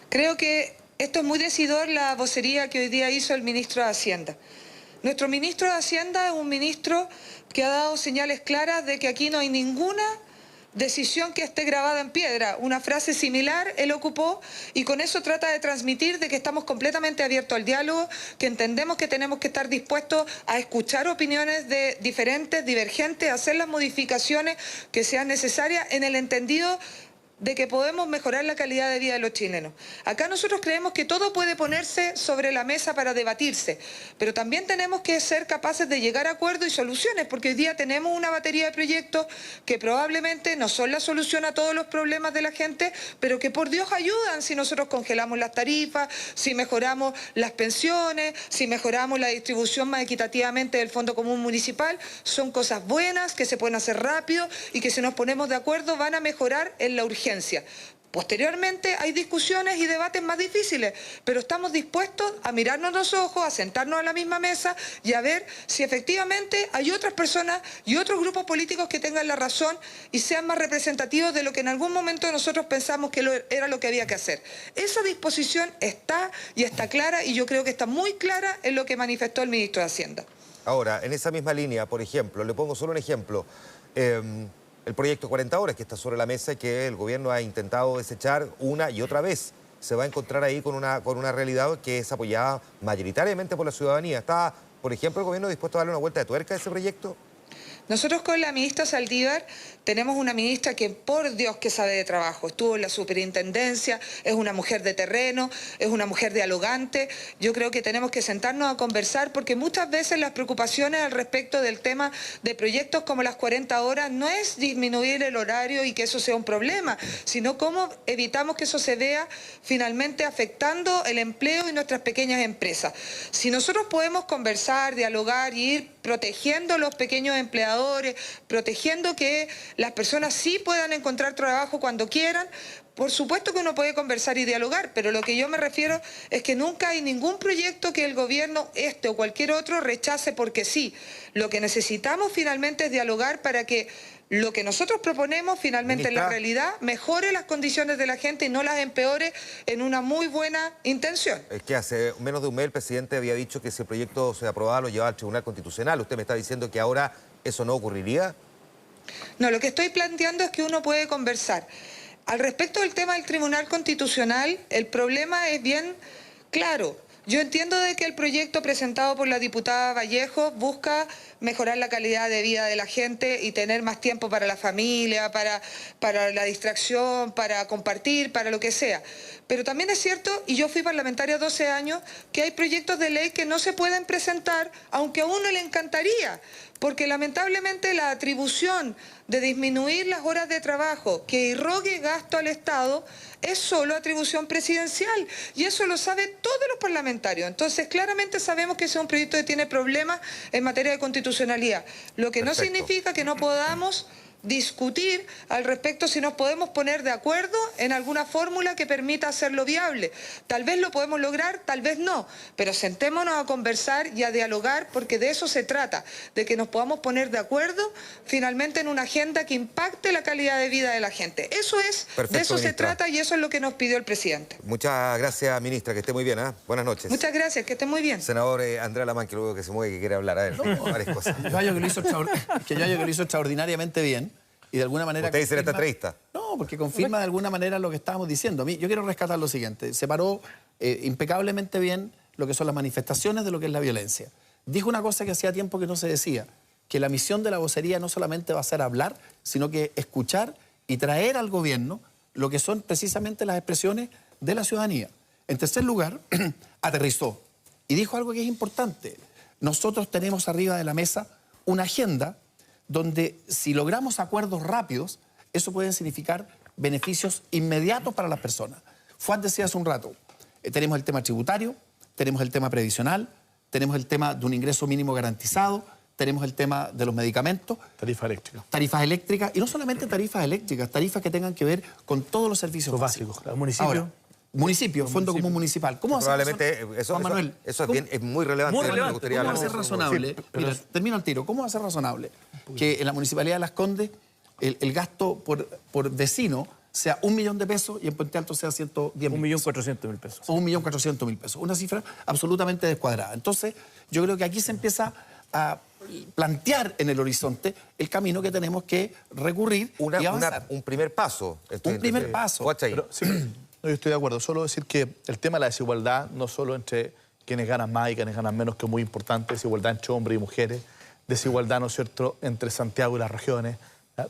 creo que esto es muy decidor la vocería que hoy día hizo el ministro de Hacienda. Nuestro ministro de Hacienda es un ministro que ha dado señales claras de que aquí no hay ninguna decisión que esté grabada en piedra. Una frase similar él ocupó y con eso trata de transmitir de que estamos completamente abiertos al diálogo, que entendemos que tenemos que estar dispuestos a escuchar opiniones de diferentes, divergentes, a hacer las modificaciones que sean necesarias en el entendido de que podemos mejorar la calidad de vida de los chilenos. Acá nosotros creemos que todo puede ponerse sobre la mesa para debatirse, pero también tenemos que ser capaces de llegar a acuerdos y soluciones, porque hoy día tenemos una batería de proyectos que probablemente no son la solución a todos los problemas de la gente, pero que por Dios ayudan si nosotros congelamos las tarifas, si mejoramos las pensiones, si mejoramos la distribución más equitativamente del Fondo Común Municipal. Son cosas buenas que se pueden hacer rápido y que si nos ponemos de acuerdo van a mejorar en la urgencia. Posteriormente hay discusiones y debates más difíciles, pero estamos dispuestos a mirarnos los ojos, a sentarnos a la misma mesa y a ver si efectivamente hay otras personas y otros grupos políticos que tengan la razón y sean más representativos de lo que en algún momento nosotros pensamos que era lo que había que hacer. Esa disposición está y está clara y yo creo que está muy clara en lo que manifestó el ministro de Hacienda. Ahora, en esa misma línea, por ejemplo, le pongo solo un ejemplo, el proyecto 40 horas que está sobre la mesa y que el gobierno ha intentado desechar una y otra vez. Se va a encontrar ahí con una realidad que es apoyada mayoritariamente por la ciudadanía. ¿Está, por ejemplo, el gobierno dispuesto a darle una vuelta de tuerca a ese proyecto? Nosotros con la ministra Saldívar tenemos una ministra que, por Dios, que sabe de trabajo. Estuvo en la superintendencia, es una mujer de terreno, es una mujer dialogante. Yo creo que tenemos que sentarnos a conversar porque muchas veces las preocupaciones al respecto del tema de proyectos como las 40 horas no es disminuir el horario y que eso sea un problema, sino cómo evitamos que eso se vea finalmente afectando el empleo y nuestras pequeñas empresas. Si nosotros podemos conversar, dialogar y ir protegiendo a los pequeños empleadores, protegiendo que las personas sí puedan encontrar trabajo cuando quieran. Por supuesto que uno puede conversar y dialogar, pero lo que yo me refiero es que nunca hay ningún proyecto que el gobierno, este o cualquier otro, rechace porque sí. Lo que necesitamos finalmente es dialogar para que lo que nosotros proponemos finalmente en la realidad mejore las condiciones de la gente y no las empeore en una muy buena intención. Es que hace menos de un mes el presidente había dicho que si el proyecto se aprobaba lo llevaba al Tribunal Constitucional. ¿Usted me está diciendo que ahora eso no ocurriría? No, lo que estoy planteando es que uno puede conversar. Al respecto del tema del Tribunal Constitucional, el problema es bien claro. Yo entiendo de que el proyecto presentado por la diputada Vallejo busca mejorar la calidad de vida de la gente y tener más tiempo para la familia, para la distracción, para compartir, para lo que sea. Pero también es cierto, y yo fui parlamentaria 12 años, que hay proyectos de ley que no se pueden presentar, aunque a uno le encantaría, porque lamentablemente la atribución de disminuir las horas de trabajo que irrogue gasto al Estado es solo atribución presidencial, y eso lo saben todos los parlamentarios. Entonces, claramente sabemos que ese es un proyecto que tiene problemas en materia de constitucionalidad, lo que no significa que no podamos discutir al respecto si nos podemos poner de acuerdo en alguna fórmula que permita hacerlo viable. Tal vez lo podemos lograr, tal vez no, pero sentémonos a conversar y a dialogar, porque de eso se trata, de que nos podamos poner de acuerdo finalmente en una agenda que impacte la calidad de vida de la gente. Eso es, perfecto, de eso ministra. se trata, y eso es lo que nos pidió el presidente. Muchas gracias, ministra, que esté muy bien. Buenas noches. Muchas gracias, que esté muy bien. Senador Andrea Lamán, que luego que se mueve, que quiere hablar. A ver, varias cosas. Yo hallo que lo hizo extraordinariamente bien y de alguna manera... ¿Usted dice en esta entrevista? No, porque confirma de alguna manera lo que estábamos diciendo. A mí, yo quiero rescatar lo siguiente. Separó impecablemente bien lo que son las manifestaciones de lo que es la violencia. Dijo una cosa que hacía tiempo que no se decía, que la misión de la vocería no solamente va a ser hablar, sino que escuchar y traer al gobierno lo que son precisamente las expresiones de la ciudadanía. En tercer lugar, aterrizó y dijo algo que es importante. Nosotros tenemos arriba de la mesa una agenda donde si logramos acuerdos rápidos, eso puede significar beneficios inmediatos para las personas. Juan decía hace un rato, tenemos el tema tributario, tenemos el tema previsional, tenemos el tema de un ingreso mínimo garantizado, tenemos el tema de los medicamentos. Tarifa eléctrica. Tarifas eléctricas, y no solamente tarifas eléctricas, tarifas que tengan que ver con todos los servicios básicos. Los municipios. Ahora, municipio, fondo común municipal. ¿Cómo probablemente eso, Manuel, eso es, bien, es muy relevante. me gustaría ¿cómo va a ser razonable? Sí, mira, termino al tiro. ¿Cómo va a ser razonable que en la Municipalidad de Las Condes el gasto por vecino sea 1 millón de pesos y en Puente Alto sea 110 mil? 1.400.000 pesos. O 1.400.000 pesos. Una cifra absolutamente descuadrada. Entonces, yo creo que aquí se empieza a plantear en el horizonte el camino que tenemos que recurrir y avanzar. Un primer paso. Un primer paso. Pero, sí, no, yo estoy de acuerdo. Solo decir que el tema de la desigualdad, no solo entre quienes ganan más y quienes ganan menos, que es muy importante, desigualdad entre hombres y mujeres, desigualdad, ¿no es cierto?, entre Santiago y las regiones.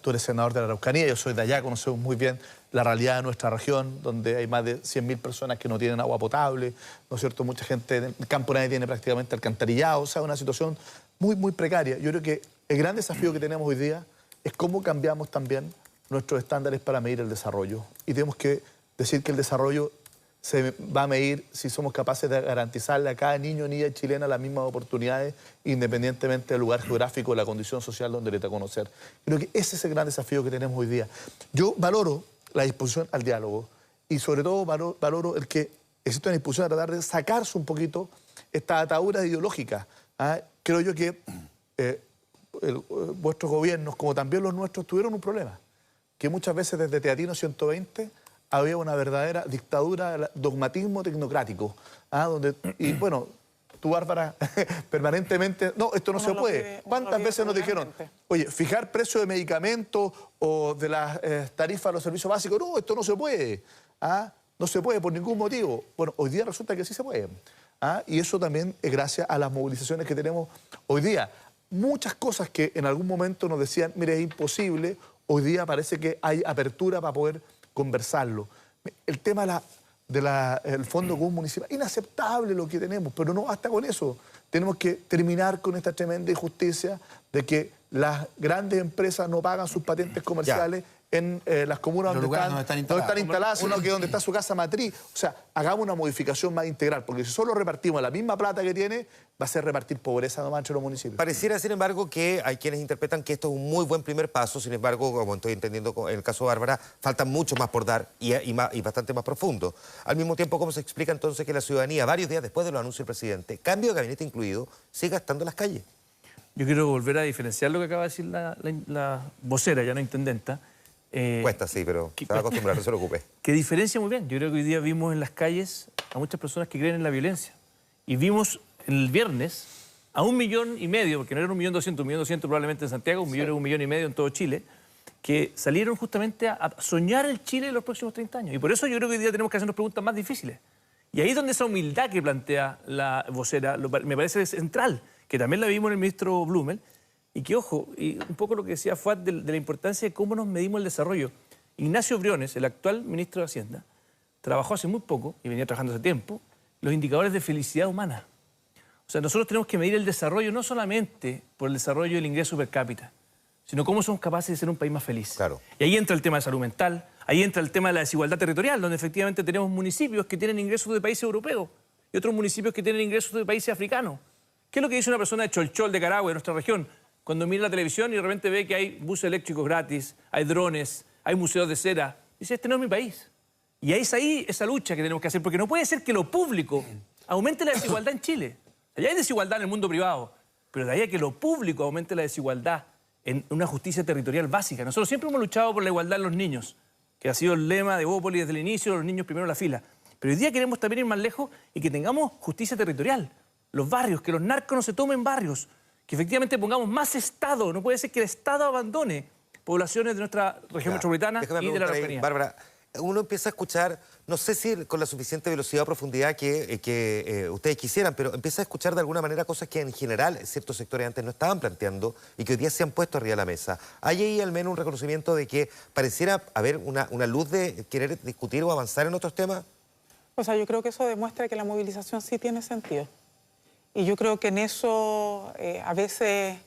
Tú eres senador de la Araucanía, yo soy de allá, conocemos muy bien la realidad de nuestra región, donde hay más de 100.000 personas que no tienen agua potable, ¿no es cierto? Mucha gente en el campo nadie tiene prácticamente alcantarillado, o sea, una situación muy, muy precaria. Yo creo que el gran desafío que tenemos hoy día es cómo cambiamos también nuestros estándares para medir el desarrollo. Y tenemos que decir que el desarrollo se va a medir si somos capaces de garantizarle a cada niño o niña chilena las mismas oportunidades, independientemente del lugar geográfico o la condición social donde le toca conocer. Creo que ese es el gran desafío que tenemos hoy día. Yo valoro la disposición al diálogo y sobre todo valoro el que existe una disposición a tratar de sacarse un poquito esta atadura ideológica. Creo yo que vuestros gobiernos, como también los nuestros, tuvieron un problema, que muchas veces desde Teatino 120 había una verdadera dictadura, dogmatismo tecnocrático, donde, y bueno, tú, Bárbara, permanentemente, no, esto no se puede. ¿Cuántas veces nos dijeron, oye, fijar precio de medicamentos o de las tarifas de los servicios básicos? No, esto no se puede. No se puede por ningún motivo. Bueno, hoy día resulta que sí se puede. Y eso también es gracias a las movilizaciones que tenemos hoy día. Muchas cosas que en algún momento nos decían, mire, es imposible, hoy día parece que hay apertura para poder conversarlo. El tema del Fondo Común Municipal, inaceptable lo que tenemos, pero no basta con eso. Tenemos que terminar con esta tremenda injusticia de que las grandes empresas no pagan sus patentes comerciales en las comunas donde están instaladas, sino que donde está su casa matriz. O sea, hagamos una modificación más integral, porque si solo repartimos la misma plata que tiene, va a ser repartir pobreza nomás entre los municipios. Pareciera, sin embargo, que hay quienes interpretan que esto es un muy buen primer paso. Sin embargo, como estoy entendiendo en el caso de Bárbara, falta mucho más por dar y bastante más profundo. Al mismo tiempo, ¿cómo se explica entonces que la ciudadanía, varios días después de los anuncios del presidente, cambio de gabinete incluido, siga estando en las calles? Yo quiero volver a diferenciar lo que acaba de decir la vocera, ya no intendenta. Cuesta, sí, pero se va a acostumbrar, no se preocupe. Que diferencia muy bien. Yo creo que hoy día vimos en las calles a muchas personas que creen en la violencia. Y vimos el viernes a 1,5 millones, porque no era 1.200.000, 1.200.000 probablemente en Santiago, 1 millón, 1,5 millones en todo Chile, que salieron justamente a soñar el Chile en los próximos 30 años. Y por eso yo creo que hoy día tenemos que hacernos preguntas más difíciles. Y ahí es donde esa humildad que plantea la vocera me parece central, que también la vimos en el ministro Blumel, y que, ojo, y un poco lo que decía Fuad de la importancia de cómo nos medimos el desarrollo. Ignacio Briones, el actual ministro de Hacienda, trabajó hace muy poco, y venía trabajando hace tiempo, los indicadores de felicidad humana. O sea, nosotros tenemos que medir el desarrollo no solamente por el desarrollo del ingreso per cápita, sino cómo somos capaces de ser un país más feliz. Claro. Y ahí entra el tema de salud mental, ahí entra el tema de la desigualdad territorial, donde efectivamente tenemos municipios que tienen ingresos de países europeos y otros municipios que tienen ingresos de países africanos. ¿Qué es lo que dice una persona de Cholchol, de Carahue, de nuestra región, cuando mira la televisión y de repente ve que hay buses eléctricos gratis, hay drones, hay museos de cera? Dice, este no es mi país. Y es ahí esa lucha que tenemos que hacer, porque no puede ser que lo público aumente la desigualdad en Chile. Allá hay desigualdad en el mundo privado, pero de ahí a que lo público aumente la desigualdad en una justicia territorial básica. Nosotros siempre hemos luchado por la igualdad en los niños, que ha sido el lema de Bópoli desde el inicio, los niños primero en la fila. Pero hoy día queremos también ir más lejos y que tengamos justicia territorial. Los barrios, que los narcos no se tomen barrios, que efectivamente pongamos más Estado. No puede ser que el Estado abandone poblaciones de nuestra región metropolitana y de la Araucanía. Bárbara, uno empieza a escuchar, no sé si con la suficiente velocidad o profundidad que ustedes quisieran, pero empieza a escuchar de alguna manera cosas que en general ciertos sectores antes no estaban planteando y que hoy día se han puesto arriba de la mesa. ¿Hay ahí al menos un reconocimiento de que pareciera haber una luz de querer discutir o avanzar en otros temas? O sea, yo creo que eso demuestra que la movilización sí tiene sentido. Y yo creo que en eso a veces,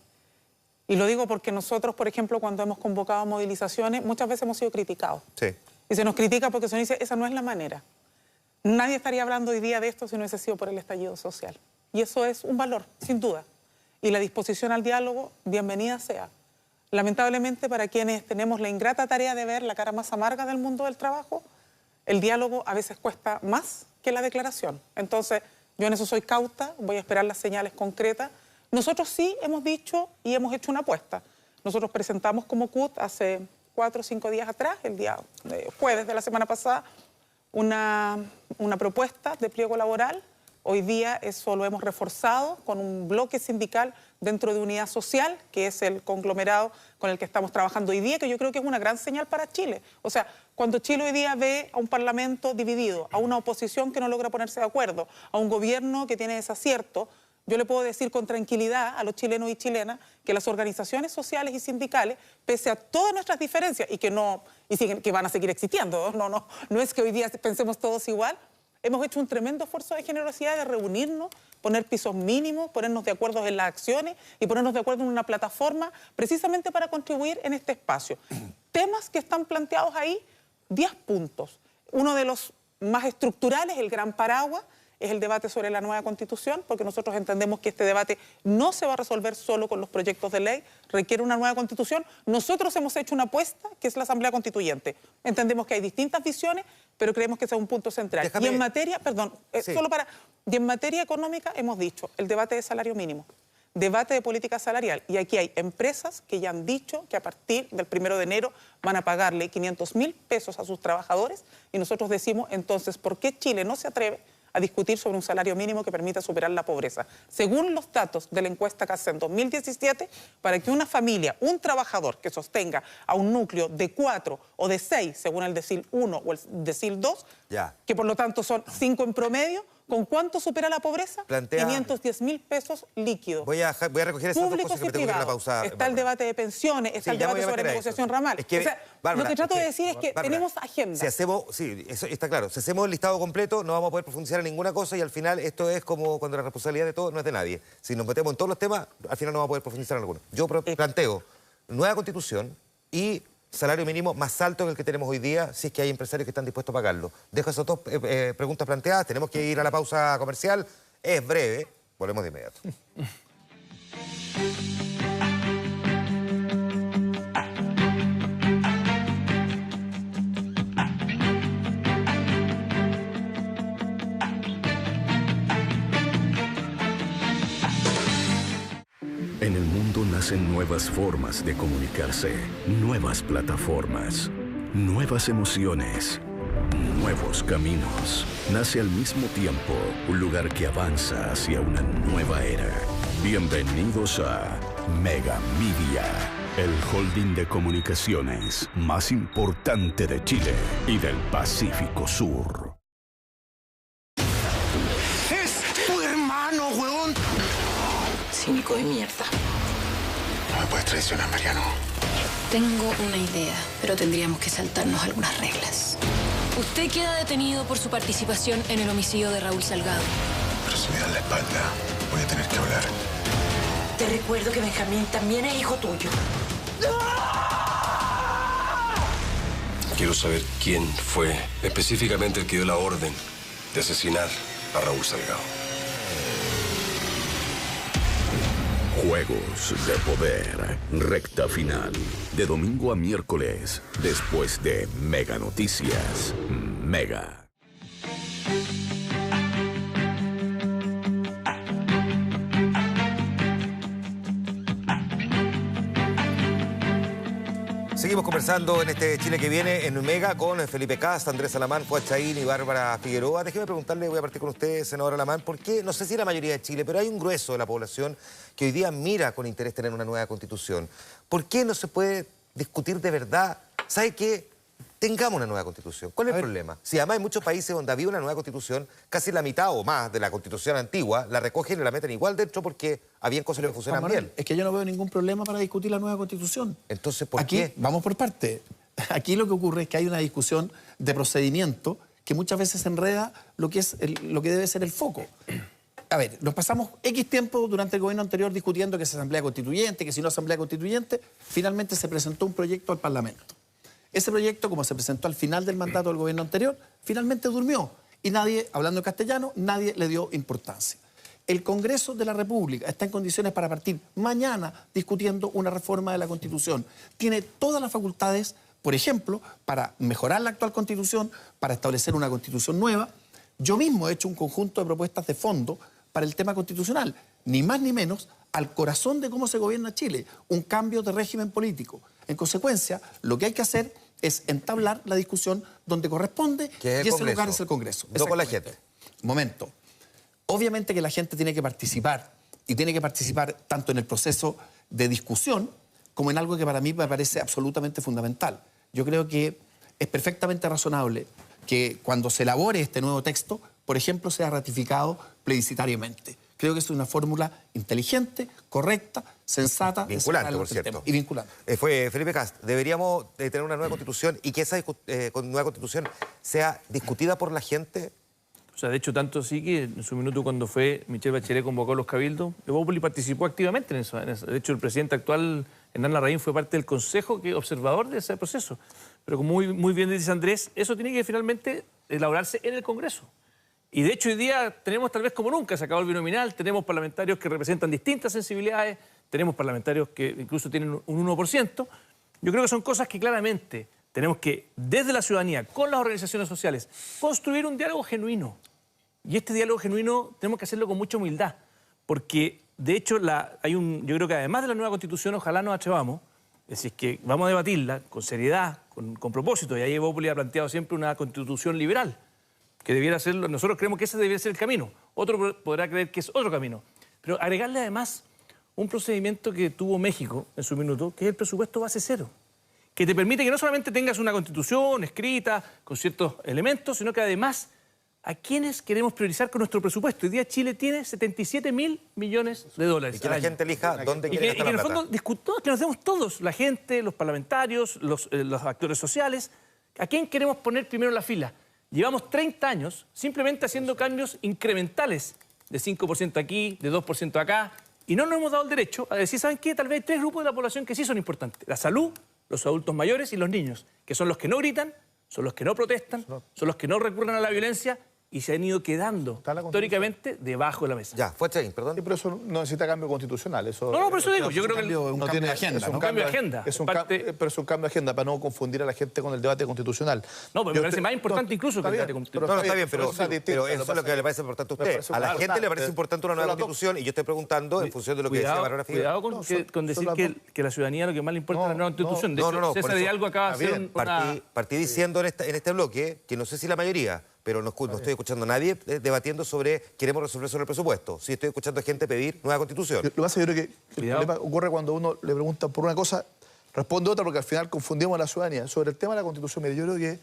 y lo digo porque nosotros, por ejemplo, cuando hemos convocado movilizaciones, muchas veces hemos sido criticados. Sí. Y se nos critica porque se nos dice, esa no es la manera. Nadie estaría hablando hoy día de esto si no hubiese sido por el estallido social. Y eso es un valor, sin duda. Y la disposición al diálogo, bienvenida sea. Lamentablemente, para quienes tenemos la ingrata tarea de ver la cara más amarga del mundo del trabajo, el diálogo a veces cuesta más que la declaración. Entonces, yo en eso soy cauta, voy a esperar las señales concretas. Nosotros sí hemos dicho y hemos hecho una apuesta. Nosotros presentamos como CUT hace 4 o 5 días atrás, el día jueves de la semana pasada, una propuesta de pliego laboral. Hoy día eso lo hemos reforzado con un bloque sindical dentro de Unidad Social, que es el conglomerado con el que estamos trabajando hoy día, que yo creo que es una gran señal para Chile. O sea, cuando Chile hoy día ve a un parlamento dividido, a una oposición que no logra ponerse de acuerdo, a un gobierno que tiene desacierto, yo le puedo decir con tranquilidad a los chilenos y chilenas que las organizaciones sociales y sindicales, pese a todas nuestras diferencias y que van a seguir existiendo, no es que hoy día pensemos todos igual, hemos hecho un tremendo esfuerzo de generosidad de reunirnos, poner pisos mínimos, ponernos de acuerdo en las acciones y ponernos de acuerdo en una plataforma precisamente para contribuir en este espacio. Temas que están planteados ahí, 10 puntos. Uno de los más estructurales, el gran paraguas, es el debate sobre la nueva Constitución, porque nosotros entendemos que este debate no se va a resolver solo con los proyectos de ley, requiere una nueva Constitución. Nosotros hemos hecho una apuesta, que es la Asamblea Constituyente. Entendemos que hay distintas visiones, pero creemos que ese es un punto central. Y en materia, sí. Y en materia económica hemos dicho el debate de salario mínimo, debate de política salarial. Y aquí hay empresas que ya han dicho que a partir del 1 de enero van a pagarle 500.000 pesos a sus trabajadores. Y nosotros decimos, entonces, ¿por qué Chile no se atreve a discutir sobre un salario mínimo que permita superar la pobreza? Según los datos de la encuesta que hace en 2017, para que una familia, un trabajador que sostenga a un núcleo de 4 o de 6, según el decil 1 o el decil 2, que por lo tanto son 5 en promedio, ¿con cuánto supera la pobreza? 510.000 pesos líquidos. Voy a recoger esas dos cosas que me tengo que ir a la pausa. Está el debate de pensiones, está el debate sobre negociación ramal. Lo que trato de decir es que tenemos agenda. Si hacemos, sí, eso está claro. Si hacemos el listado completo, no vamos a poder profundizar en ninguna cosa y al final esto es como cuando la responsabilidad de todo no es de nadie. Si nos metemos en todos los temas, al final no vamos a poder profundizar en alguno. Yo planteo nueva Constitución y salario mínimo más alto que el que tenemos hoy día, si es que hay empresarios que están dispuestos a pagarlo. Dejo esas dos preguntas planteadas, tenemos que ir a la pausa comercial, es breve, volvemos de inmediato. En el mundo nacen nuevas formas de comunicarse, nuevas plataformas, nuevas emociones, nuevos caminos. Nace al mismo tiempo un lugar que avanza hacia una nueva era. Bienvenidos a Mega Media, el holding de comunicaciones más importante de Chile y del Pacífico Sur. ¡Es tu hermano, huevón! Cínico de mierda. No me puedes traicionar, Mariano. Tengo una idea, pero tendríamos que saltarnos algunas reglas. Usted queda detenido por su participación en el homicidio de Raúl Salgado. Pero si me dan la espalda, voy a tener que hablar. Te recuerdo que Benjamín también es hijo tuyo. Quiero saber quién fue específicamente el que dio la orden de asesinar a Raúl Salgado. Juegos de Poder, recta final, de domingo a miércoles, después de Mega Noticias. Mega. Seguimos conversando en este Chile que viene en Mega con Felipe Kast, Andrés Alamán, Fuad Chahín y Bárbara Figueroa. Déjeme preguntarle, voy a partir con usted, senador Alamán, ¿por qué, no sé si la mayoría de Chile, pero hay un grueso de la población que hoy día mira con interés tener una nueva constitución? ¿Por qué no se puede discutir de verdad? ¿Sabe qué? Tengamos una nueva constitución. ¿Cuál es el problema? Si además hay muchos países donde había una nueva constitución, casi la mitad o más de la constitución antigua la recogen y la meten igual dentro porque habían cosas que funcionan bien. Es que yo no veo ningún problema para discutir la nueva constitución. Entonces, ¿por Aquí, qué? vamos por parte. Aquí lo que ocurre es que hay una discusión de procedimiento que muchas veces enreda lo que debe ser el foco. A ver, nos pasamos X tiempo durante el gobierno anterior discutiendo que es asamblea constituyente, que si no asamblea constituyente, finalmente se presentó un proyecto al Parlamento. Ese proyecto, como se presentó al final del mandato del gobierno anterior, finalmente durmió. Y nadie, hablando en castellano, nadie le dio importancia. El Congreso de la República está en condiciones para partir mañana discutiendo una reforma de la Constitución. Tiene todas las facultades, por ejemplo, para mejorar la actual Constitución, para establecer una Constitución nueva. Yo mismo he hecho un conjunto de propuestas de fondo para el tema constitucional, ni más ni menos al corazón de cómo se gobierna Chile, un cambio de régimen político. En consecuencia, lo que hay que hacer es entablar la discusión donde corresponde y ese lugar es el Congreso. No con la gente. Momento. Obviamente que la gente tiene que participar y tiene que participar tanto en el proceso de discusión como en algo que para mí me parece absolutamente fundamental. Yo creo que es perfectamente razonable que cuando se elabore este nuevo texto, por ejemplo, sea ratificado plebiscitariamente. Creo que es una fórmula inteligente, correcta, sensata. Vinculante, por cierto. Y vinculante. Fue Felipe Kast. Deberíamos tener una nueva constitución y que esa nueva constitución sea discutida por la gente. O sea, de hecho, tanto así que en su minuto cuando fue Michelle Bachelet convocó a los cabildos, Evópoli participó activamente en eso. De hecho, el presidente actual, Hernán Larraín, fue parte del consejo observador de ese proceso. Pero como muy bien dice Andrés, eso tiene que finalmente elaborarse en el Congreso. Y de hecho hoy día tenemos tal vez como nunca, se acabó el binominal, tenemos parlamentarios que representan distintas sensibilidades, tenemos parlamentarios que incluso tienen un 1%. Yo creo que son cosas que claramente tenemos que, desde la ciudadanía, con las organizaciones sociales, construir un diálogo genuino. Y este diálogo genuino tenemos que hacerlo con mucha humildad, porque de hecho yo creo que además de la nueva Constitución, ojalá nos atrevamos, es decir, que vamos a debatirla con seriedad, con propósito, y ahí Evópoli ha planteado siempre una Constitución liberal, que debiera serlo, nosotros creemos que ese debiera ser el camino, otro podrá creer que es otro camino, pero agregarle además un procedimiento que tuvo México en su minuto, que es el presupuesto base cero, que te permite que no solamente tengas una constitución escrita con ciertos elementos, sino que además a quienes queremos priorizar con nuestro presupuesto. Hoy día Chile tiene 77.000 millones de dólares. Y que la gente elija dónde quiere gastar la plata. Y que en el fondo que nos demos todos, la gente, los parlamentarios, los actores sociales, ¿a quién queremos poner primero en la fila? Llevamos 30 años simplemente haciendo cambios incrementales, de 5% aquí, de 2% acá, y no nos hemos dado el derecho a decir, ¿saben qué? Tal vez hay 3 grupos de la población que sí son importantes. La salud, los adultos mayores y los niños, que son los que no gritan, son los que no protestan, son los que no recurren a la violencia y se han ido quedando históricamente debajo de la mesa. Ya, fue Chaguín, perdón. Sí, pero eso no necesita cambio constitucional. Eso, No, por eso digo, yo creo que un cambio de agenda. es un ¿no? cambio de agenda. Pero es un cambio de agenda para no confundir a la gente con el debate constitucional. No, pero me parece más importante incluso que el debate constitucional. No, está bien, pero eso es lo que le parece importante a usted. A la gente le parece importante una nueva constitución y yo estoy preguntando en función de lo que decía Bárbara Figueroa. Cuidado con decir que la ciudadanía lo que más le importa es la nueva constitución. De hecho, César Hidalgo acaba de hacer Partí diciendo en este bloque que no sé si la mayoría, pero no estoy escuchando a nadie debatiendo sobre queremos resolver sobre el presupuesto. Sí estoy escuchando a gente pedir nueva constitución. Lo que pasa, yo creo que el problema ocurre cuando uno le pregunta por una cosa, responde otra, porque al final confundimos a la ciudadanía. Sobre el tema de la constitución, mire, yo creo que,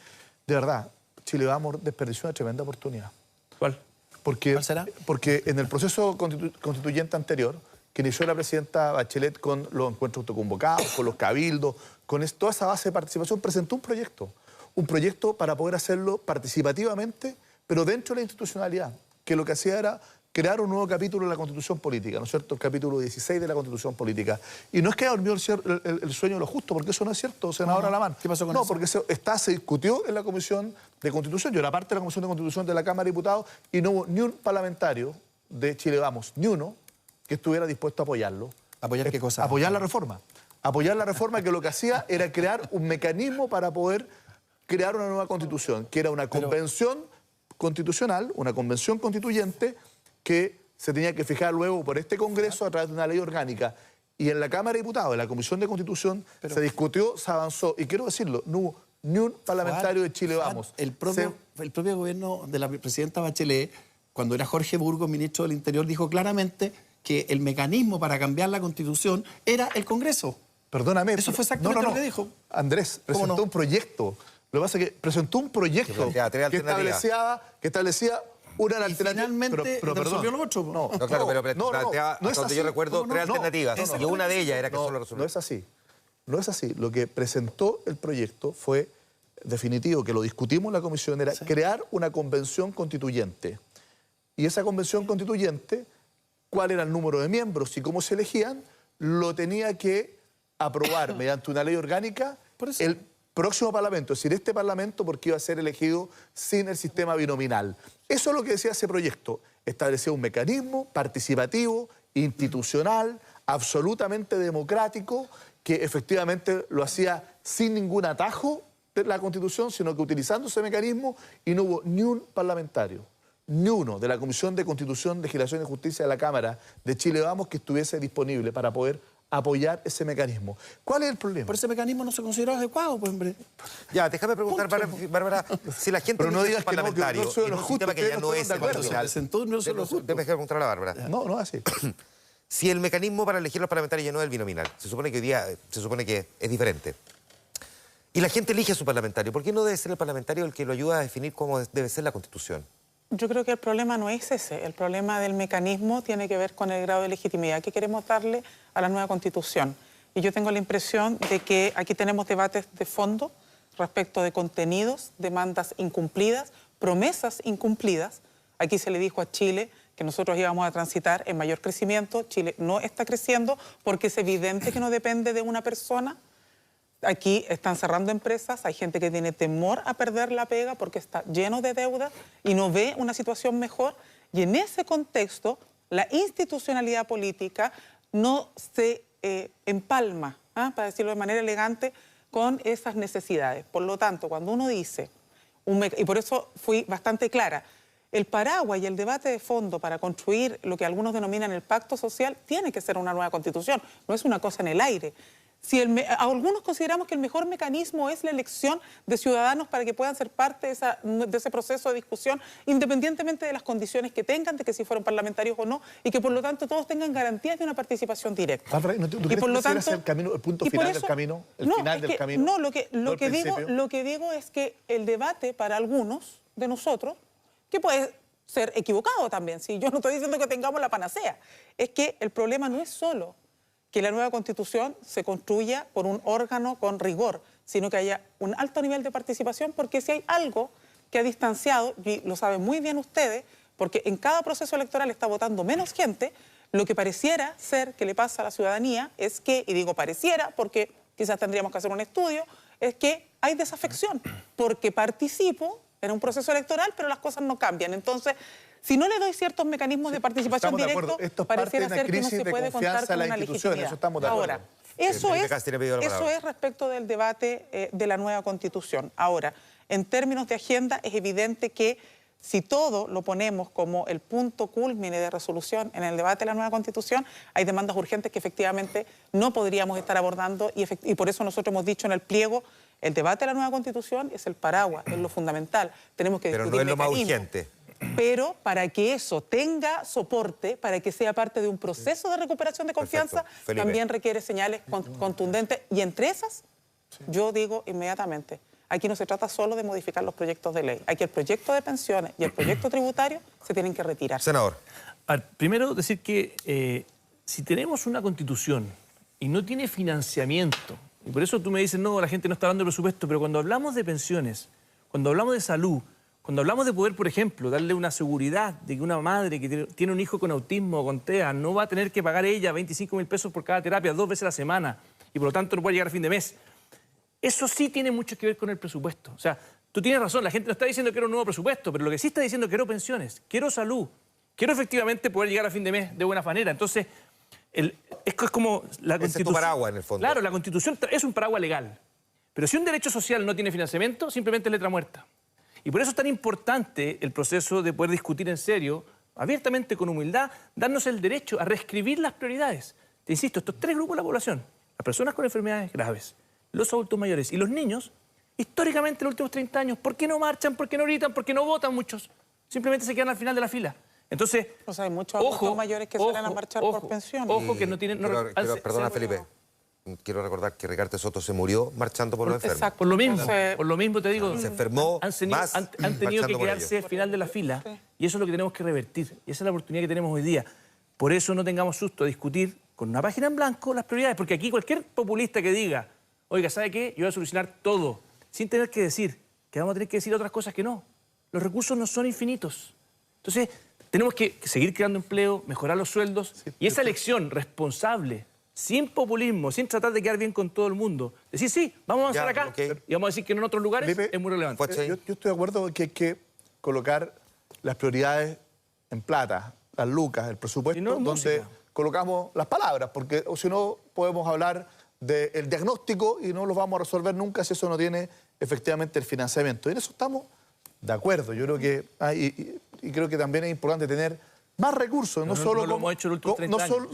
de verdad, Chile Vamos desperdició una tremenda oportunidad. ¿Cuál? ¿Cuál será? Porque en el proceso constituyente anterior, que inició la presidenta Bachelet con los encuentros autoconvocados, con los cabildos, con toda esa base de participación, presentó un proyecto para poder hacerlo participativamente, pero dentro de la institucionalidad, que lo que hacía era crear un nuevo capítulo de la Constitución Política, ¿no es cierto? El capítulo 16 de la Constitución Política. Y no es que haya dormido el sueño de lo justo, porque eso no es cierto, senadora Lamán. ¿Qué pasó con eso? No, porque se discutió en la Comisión de Constitución. Yo era parte de la Comisión de Constitución de la Cámara de Diputados y no hubo ni un parlamentario de Chile Vamos, ni uno, que estuviera dispuesto a apoyarlo. ¿Apoyar qué cosa? Apoyar la reforma. Apoyar la reforma que lo que hacía era crear un mecanismo para poder crear una nueva constitución, que era una convención constitucional, una convención constituyente que se tenía que fijar luego por este Congreso a través de una ley orgánica. Y en la Cámara de Diputados, en la Comisión de Constitución, se discutió, se avanzó. Y quiero decirlo, no hubo ni un parlamentario de Chile Vamos. El propio gobierno de la presidenta Bachelet, cuando era Jorge Burgos, ministro del Interior, dijo claramente que el mecanismo para cambiar la Constitución era el Congreso. Perdóname. Eso fue exactamente lo que dijo. Andrés, presentó un proyecto. Lo que pasa es que presentó un proyecto que establecía una alternativa. Finalmente resolvió lo otro. No, claro, pero planteaba, hasta donde yo recuerdo, tres alternativas. Y una de ellas era que solo resolvió. No es así. No es así. Lo que presentó el proyecto fue definitivo, que lo discutimos en la comisión, era crear una convención constituyente. Y esa convención constituyente, cuál era el número de miembros y cómo se elegían, lo tenía que aprobar mediante una ley orgánica el próximo Parlamento, es decir, este Parlamento, porque iba a ser elegido sin el sistema binominal. Eso es lo que decía ese proyecto. Establecía un mecanismo participativo, institucional, absolutamente democrático, que efectivamente lo hacía sin ningún atajo de la Constitución, sino que utilizando ese mecanismo, y no hubo ni un parlamentario, ni uno de la Comisión de Constitución, Legislación y Justicia de la Cámara de Chile Vamos que estuviese disponible para poder apoyar ese mecanismo. ¿Cuál es el problema? Pero ese mecanismo no se consideró adecuado, pues, hombre. Ya, déjame preguntar, Bárbara, si la gente no digas parlamentario, que no, un sistema que ya no es el constitucional. Déjame preguntar a la Bárbara. No es así. Si el mecanismo para elegir los parlamentarios ya no es el binominal, se supone que hoy día es diferente, y la gente elige a su parlamentario, ¿por qué no debe ser el parlamentario el que lo ayuda a definir cómo debe ser la Constitución? Yo creo que el problema no es ese. El problema del mecanismo tiene que ver con el grado de legitimidad que queremos darle a la nueva Constitución. Y yo tengo la impresión de que aquí tenemos debates de fondo respecto de contenidos, demandas incumplidas, promesas incumplidas. Aquí se le dijo a Chile que nosotros íbamos a transitar en mayor crecimiento. Chile no está creciendo porque es evidente que no depende de una persona. Aquí están cerrando empresas, hay gente que tiene temor a perder la pega porque está lleno de deuda y no ve una situación mejor. Y en ese contexto, la institucionalidad política no se empalma, para decirlo de manera elegante, con esas necesidades. Por lo tanto, cuando uno dice, y por eso fui bastante clara, el paraguas y el debate de fondo para construir lo que algunos denominan el pacto social tiene que ser una nueva Constitución, no es una cosa en el aire. Si algunos consideramos que el mejor mecanismo es la elección de ciudadanos para que puedan ser parte de ese proceso de discusión, independientemente de las condiciones que tengan, de que si fueron parlamentarios o no, y que por lo tanto todos tengan garantías de una participación directa. ¿Tú crees que ese es el punto final del camino? No, lo que digo es que el debate para algunos de nosotros, que puede ser equivocado también, si yo no estoy diciendo que tengamos la panacea, es que el problema no es solo que la nueva Constitución se construya por un órgano con rigor, sino que haya un alto nivel de participación, porque si hay algo que ha distanciado, y lo saben muy bien ustedes, porque en cada proceso electoral está votando menos gente, lo que pareciera ser que le pasa a la ciudadanía es que, y digo pareciera porque quizás tendríamos que hacer un estudio, es que hay desafección, porque participo Era un proceso electoral, pero las cosas no cambian. Entonces, si no le doy ciertos mecanismos de participación directo, pareciera ser que no se puede contar con una legitimidad. Ahora, eso es respecto del debate de la nueva Constitución. Ahora, en términos de agenda, es evidente que si todo lo ponemos como el punto cúlmine de resolución en el debate de la nueva Constitución, hay demandas urgentes que efectivamente no podríamos estar abordando y por eso nosotros hemos dicho en el pliego, el debate de la nueva Constitución es el paraguas, es lo fundamental. Tenemos que discutir pero no es lo más urgente. Pero para que eso tenga soporte, para que sea parte de un proceso de recuperación de confianza, también requiere señales contundentes. Y entre esas, yo digo inmediatamente, aquí no se trata solo de modificar los proyectos de ley. Aquí el proyecto de pensiones y el proyecto tributario se tienen que retirar. Senador. Primero decir que si tenemos una Constitución y no tiene financiamiento, y por eso tú me dices, no, la gente no está hablando de presupuesto, pero cuando hablamos de pensiones, cuando hablamos de salud, cuando hablamos de poder, por ejemplo, darle una seguridad de que una madre que tiene un hijo con autismo o con TEA no va a tener que pagar ella 25.000 pesos por cada terapia 2 veces a la semana y por lo tanto no puede llegar a fin de mes. Eso sí tiene mucho que ver con el presupuesto. O sea, tú tienes razón, la gente no está diciendo que quiero un nuevo presupuesto, pero lo que sí está diciendo es quiero pensiones, quiero salud, quiero efectivamente poder llegar a fin de mes de buena manera. Entonces, es como la Constitución... Ese es tu paraguas, en el fondo. Claro, la Constitución es un paraguas legal. Pero si un derecho social no tiene financiamiento, simplemente es letra muerta. Y por eso es tan importante el proceso de poder discutir en serio, abiertamente, con humildad, darnos el derecho a reescribir las prioridades. Te insisto, estos 3 grupos de la población, las personas con enfermedades graves, los adultos mayores y los niños, históricamente en los últimos 30 años, ¿por qué no marchan? ¿Por qué no gritan? ¿Por qué no votan muchos? Simplemente se quedan al final de la fila. Entonces, o sea, hay muchos adultos mayores que salen a marchar por pensiones. Ojo que no tienen... Perdona, Felipe. Quiero recordar que Ricardo Soto se murió marchando por los enfermos. Exacto. Por lo mismo te digo. Se enfermó han tenido que quedarse al final de la fila y eso es lo que tenemos que revertir. Y esa es la oportunidad que tenemos hoy día. Por eso no tengamos susto a discutir con una página en blanco las prioridades, porque aquí cualquier populista que diga, oiga, ¿sabe qué? Yo voy a solucionar todo, sin tener que decir que vamos a tener que decir otras cosas que no. Los recursos no son infinitos. Entonces, tenemos que seguir creando empleo, mejorar los sueldos y esa elección responsable, sin populismo, sin tratar de quedar bien con todo el mundo. Decir, sí, vamos a avanzar acá y vamos a decir que en otros lugares es muy relevante. Yo estoy de acuerdo que hay que colocar las prioridades en plata, las lucas, el presupuesto, donde colocamos las palabras, porque o si no podemos hablar del diagnóstico y no los vamos a resolver nunca si eso no tiene efectivamente el financiamiento. Y en eso estamos de acuerdo. Yo creo que y creo que también es importante tener más recursos, no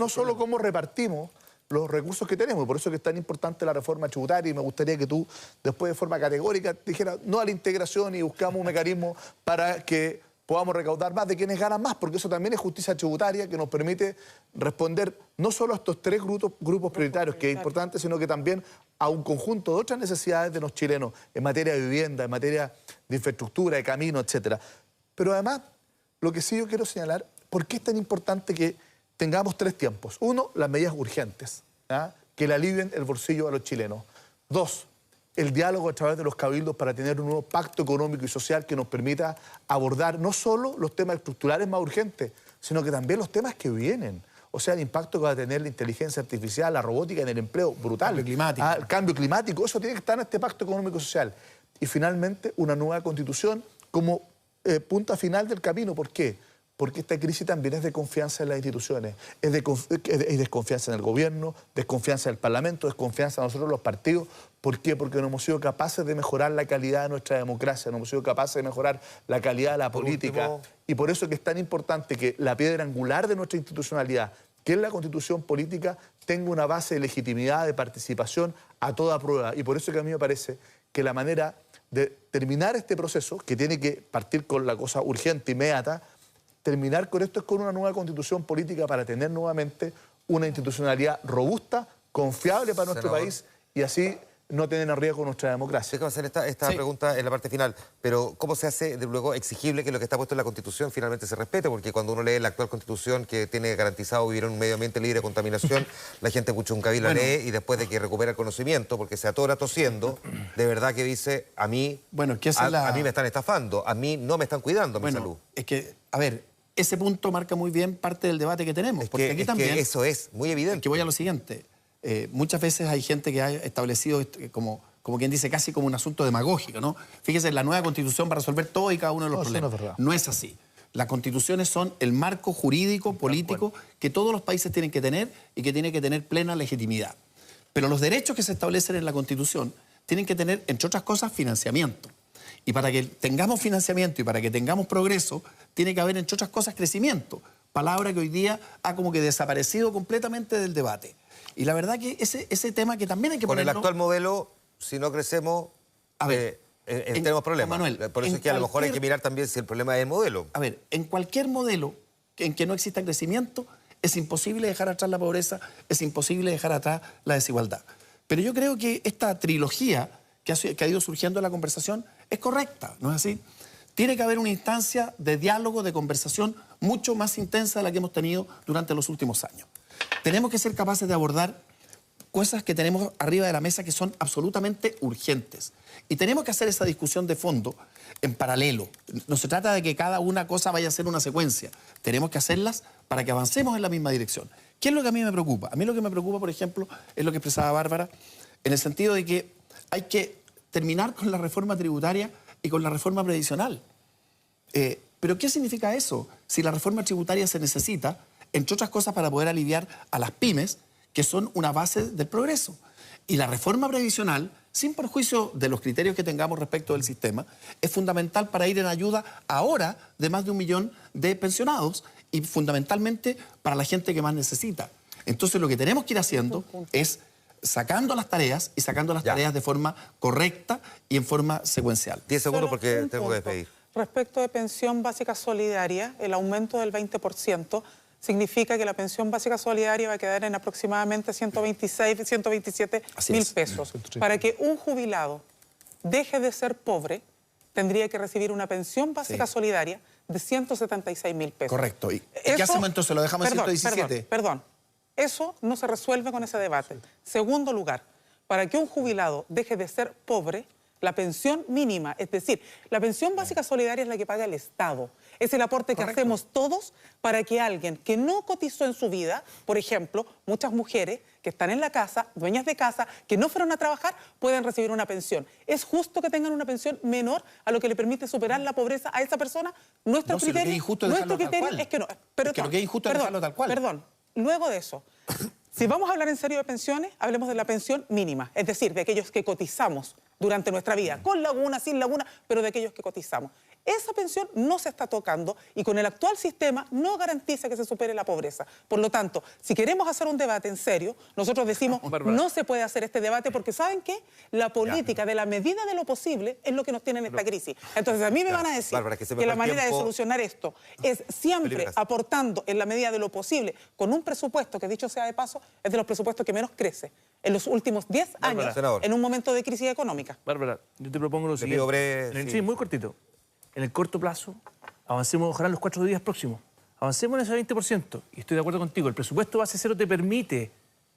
solo cómo repartimos los recursos que tenemos. Por eso que es tan importante la reforma tributaria y me gustaría que tú, después de forma categórica, dijeras no a la integración y buscamos un mecanismo para que podamos recaudar más de quienes ganan más, porque eso también es justicia tributaria que nos permite responder no solo a estos 3 grupos prioritarios, que es importante, sino que también a un conjunto de otras necesidades de los chilenos en materia de vivienda, en materia de infraestructura, de camino, etc. Pero además, lo que sí yo quiero señalar, ¿por qué es tan importante que tengamos 3 tiempos? 1, las medidas urgentes, que le alivien el bolsillo a los chilenos. 2, el diálogo a través de los cabildos para tener un nuevo pacto económico y social que nos permita abordar no solo los temas estructurales más urgentes, sino que también los temas que vienen. O sea, el impacto que va a tener la inteligencia artificial, la robótica en el empleo, brutal. El cambio climático, eso tiene que estar en este pacto económico y social. Y finalmente, una nueva constitución como punta final del camino. ¿Por qué? Porque esta crisis también es de confianza en las instituciones, es desconfianza en el gobierno, desconfianza en el Parlamento, desconfianza en nosotros los partidos. ¿Por qué? Porque no hemos sido capaces de mejorar la calidad de nuestra democracia, no hemos sido capaces de mejorar la calidad de la política. Y por eso que es tan importante que la piedra angular de nuestra institucionalidad, que es la Constitución política, tenga una base de legitimidad, de participación a toda prueba. Y por eso que a mí me parece que la manera de terminar este proceso, que tiene que partir con la cosa urgente, inmediata, terminar con esto es con una nueva constitución política para tener nuevamente una institucionalidad robusta, confiable para nuestro país y así no tener en riesgo nuestra democracia. Déjame hacer esta pregunta en la parte final, pero ¿cómo se hace de luego exigible que lo que está puesto en la Constitución finalmente se respete? Porque cuando uno lee la actual Constitución que tiene garantizado vivir en un medio ambiente libre de contaminación, la gente Puchuncaví la lee y después de que recupera el conocimiento, porque se atora tosiendo, de verdad que dice, a mí, a mí me están estafando, a mí no me están cuidando mi salud. Es que, a ver, ese punto marca muy bien parte del debate que tenemos. Porque aquí también, eso es muy evidente. Que voy a lo siguiente. Muchas veces hay gente que ha establecido como como quien dice, casi como un asunto demagógico, ¿no? Fíjese, la nueva Constitución va a resolver todo y cada uno de los problemas. No es verdad. No es así. Las constituciones son el marco jurídico, político, que todos los países tienen que tener y que tiene que tener plena legitimidad. Pero los derechos que se establecen en la Constitución tienen que tener, entre otras cosas, financiamiento. Y para que tengamos financiamiento y para que tengamos progreso, tiene que haber, entre otras cosas, crecimiento. Palabra que hoy día ha como que desaparecido completamente del debate. Y la verdad que ese tema que también hay que ponerlo... Con el actual modelo, si no crecemos, tenemos problemas. Manuel, por eso es que a lo mejor hay que mirar también si el problema es el modelo. A ver, en cualquier modelo en que no exista crecimiento, es imposible dejar atrás la pobreza, es imposible dejar atrás la desigualdad. Pero yo creo que esta trilogía que ha ido surgiendo en la conversación es correcta, ¿no es así? Tiene que haber una instancia de diálogo, de conversación mucho más intensa de la que hemos tenido durante los últimos años. Tenemos que ser capaces de abordar cosas que tenemos arriba de la mesa que son absolutamente urgentes. Y tenemos que hacer esa discusión de fondo en paralelo. No se trata de que cada una cosa vaya a ser una secuencia. Tenemos que hacerlas para que avancemos en la misma dirección. ¿Qué es lo que a mí me preocupa? A mí lo que me preocupa, por ejemplo, es lo que expresaba Bárbara, en el sentido de que hay que terminar con la reforma tributaria y con la reforma previsional. ¿Pero qué significa eso? Si la reforma tributaria se necesita, entre otras cosas, para poder aliviar a las pymes, que son una base del progreso. Y la reforma previsional, sin perjuicio de los criterios que tengamos respecto del sistema, es fundamental para ir en ayuda ahora de más de 1 millón de pensionados y fundamentalmente para la gente que más necesita. Entonces lo que tenemos que ir haciendo es sacando las tareas y sacando las tareas de forma correcta y en forma secuencial. 10 segundos porque tengo que despedir. Respecto de pensión básica solidaria, el aumento del 20% significa que la pensión básica solidaria va a quedar en aproximadamente 127 mil pesos. Para que un jubilado deje de ser pobre, tendría que recibir una pensión básica solidaria de 176 mil pesos. Correcto. ¿Y qué hacemos entonces? ¿Lo dejamos en 117? Perdón. Eso no se resuelve con ese debate. Segundo lugar, para que un jubilado deje de ser pobre, la pensión mínima, es decir, la pensión básica solidaria es la que paga el Estado. Es el aporte que hacemos todos para que alguien que no cotizó en su vida, por ejemplo, muchas mujeres que están en la casa, dueñas de casa, que no fueron a trabajar, pueden recibir una pensión. ¿Es justo que tengan una pensión menor a lo que le permite superar la pobreza a esa persona? Nuestro criterio es que no. Pero es que lo que es injusto es dejarlo tal cual. Perdón, luego de eso... Si vamos a hablar en serio de pensiones, hablemos de la pensión mínima, es decir, de aquellos que cotizamos durante nuestra vida, con laguna, sin laguna, pero de aquellos que cotizamos. Esa pensión no se está tocando y con el actual sistema no garantiza que se supere la pobreza. Por lo tanto, si queremos hacer un debate en serio, nosotros decimos no se puede hacer este debate porque ¿saben qué? La política de la medida de lo posible es lo que nos tiene en esta crisis. Entonces a mí me van a decir que la manera de solucionar esto es siempre aportando en la medida de lo posible con un presupuesto que, dicho sea de paso, es de los presupuestos que menos crece en los últimos 10 años en un momento de crisis económica. Bárbara, yo te propongo lo siguiente. Sí, muy cortito. En el corto plazo, avancemos ojalá en los 4 días próximos. Avancemos en ese 20%. Y estoy de acuerdo contigo, el presupuesto base cero te permite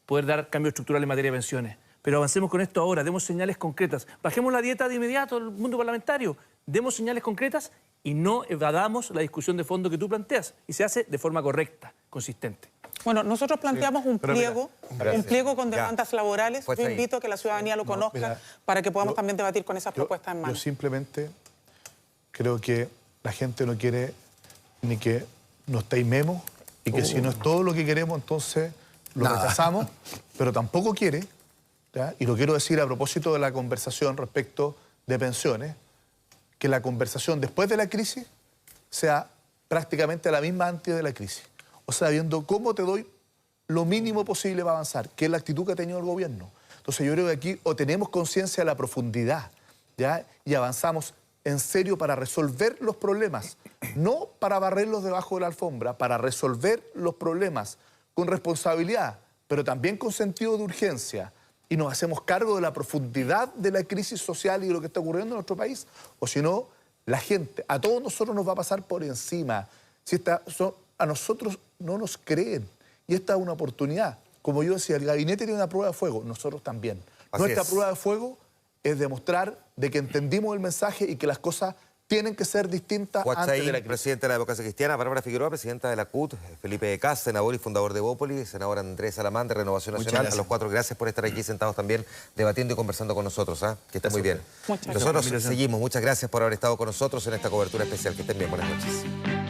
poder dar cambios estructurales en materia de pensiones. Pero avancemos con esto ahora, demos señales concretas. Bajemos la dieta de inmediato al mundo parlamentario. Demos señales concretas y no evadamos la discusión de fondo que tú planteas. Y se hace de forma correcta, consistente. Bueno, nosotros planteamos un pliego con demandas laborales. Yo invito a que la ciudadanía lo conozca para que podamos también debatir con esas propuestas en mano. Yo simplemente creo que la gente no quiere ni que nos teimemos y que si no es todo lo que queremos, entonces lo rechazamos, pero tampoco quiere, ¿ya? Y lo quiero decir a propósito de la conversación respecto de pensiones, que la conversación después de la crisis sea prácticamente la misma antes de la crisis. O sea, viendo cómo te doy lo mínimo posible para avanzar, que es la actitud que ha tenido el gobierno. Entonces yo creo que aquí o tenemos conciencia de la profundidad, ¿ya? Y avanzamos en serio para resolver los problemas, no para barrerlos debajo de la alfombra, para resolver los problemas con responsabilidad, pero también con sentido de urgencia, y nos hacemos cargo de la profundidad de la crisis social y de lo que está ocurriendo en nuestro país, o si no, la gente, a todos nosotros nos va a pasar por encima. Si a nosotros no nos creen, y esta es una oportunidad. Como yo decía, el gabinete tiene una prueba de fuego, nosotros también. Nuestra prueba de fuego es demostrar de que entendimos el mensaje y que las cosas tienen que ser distintas antes de la Huachaín, crisis. presidente de la Democracia Cristiana, Bárbara Figueroa, presidenta de la CUT, Felipe de Cas, senador y fundador de Bópoli, senador Andrés Alamán, de Renovación Muchas Nacional. gracias. A los cuatro, gracias por estar aquí sentados también, debatiendo y conversando con nosotros. Que estén muy bien. Muchas Nosotros gracias. seguimos. Muchas gracias por haber estado con nosotros en esta cobertura especial. Que estén bien. Buenas noches.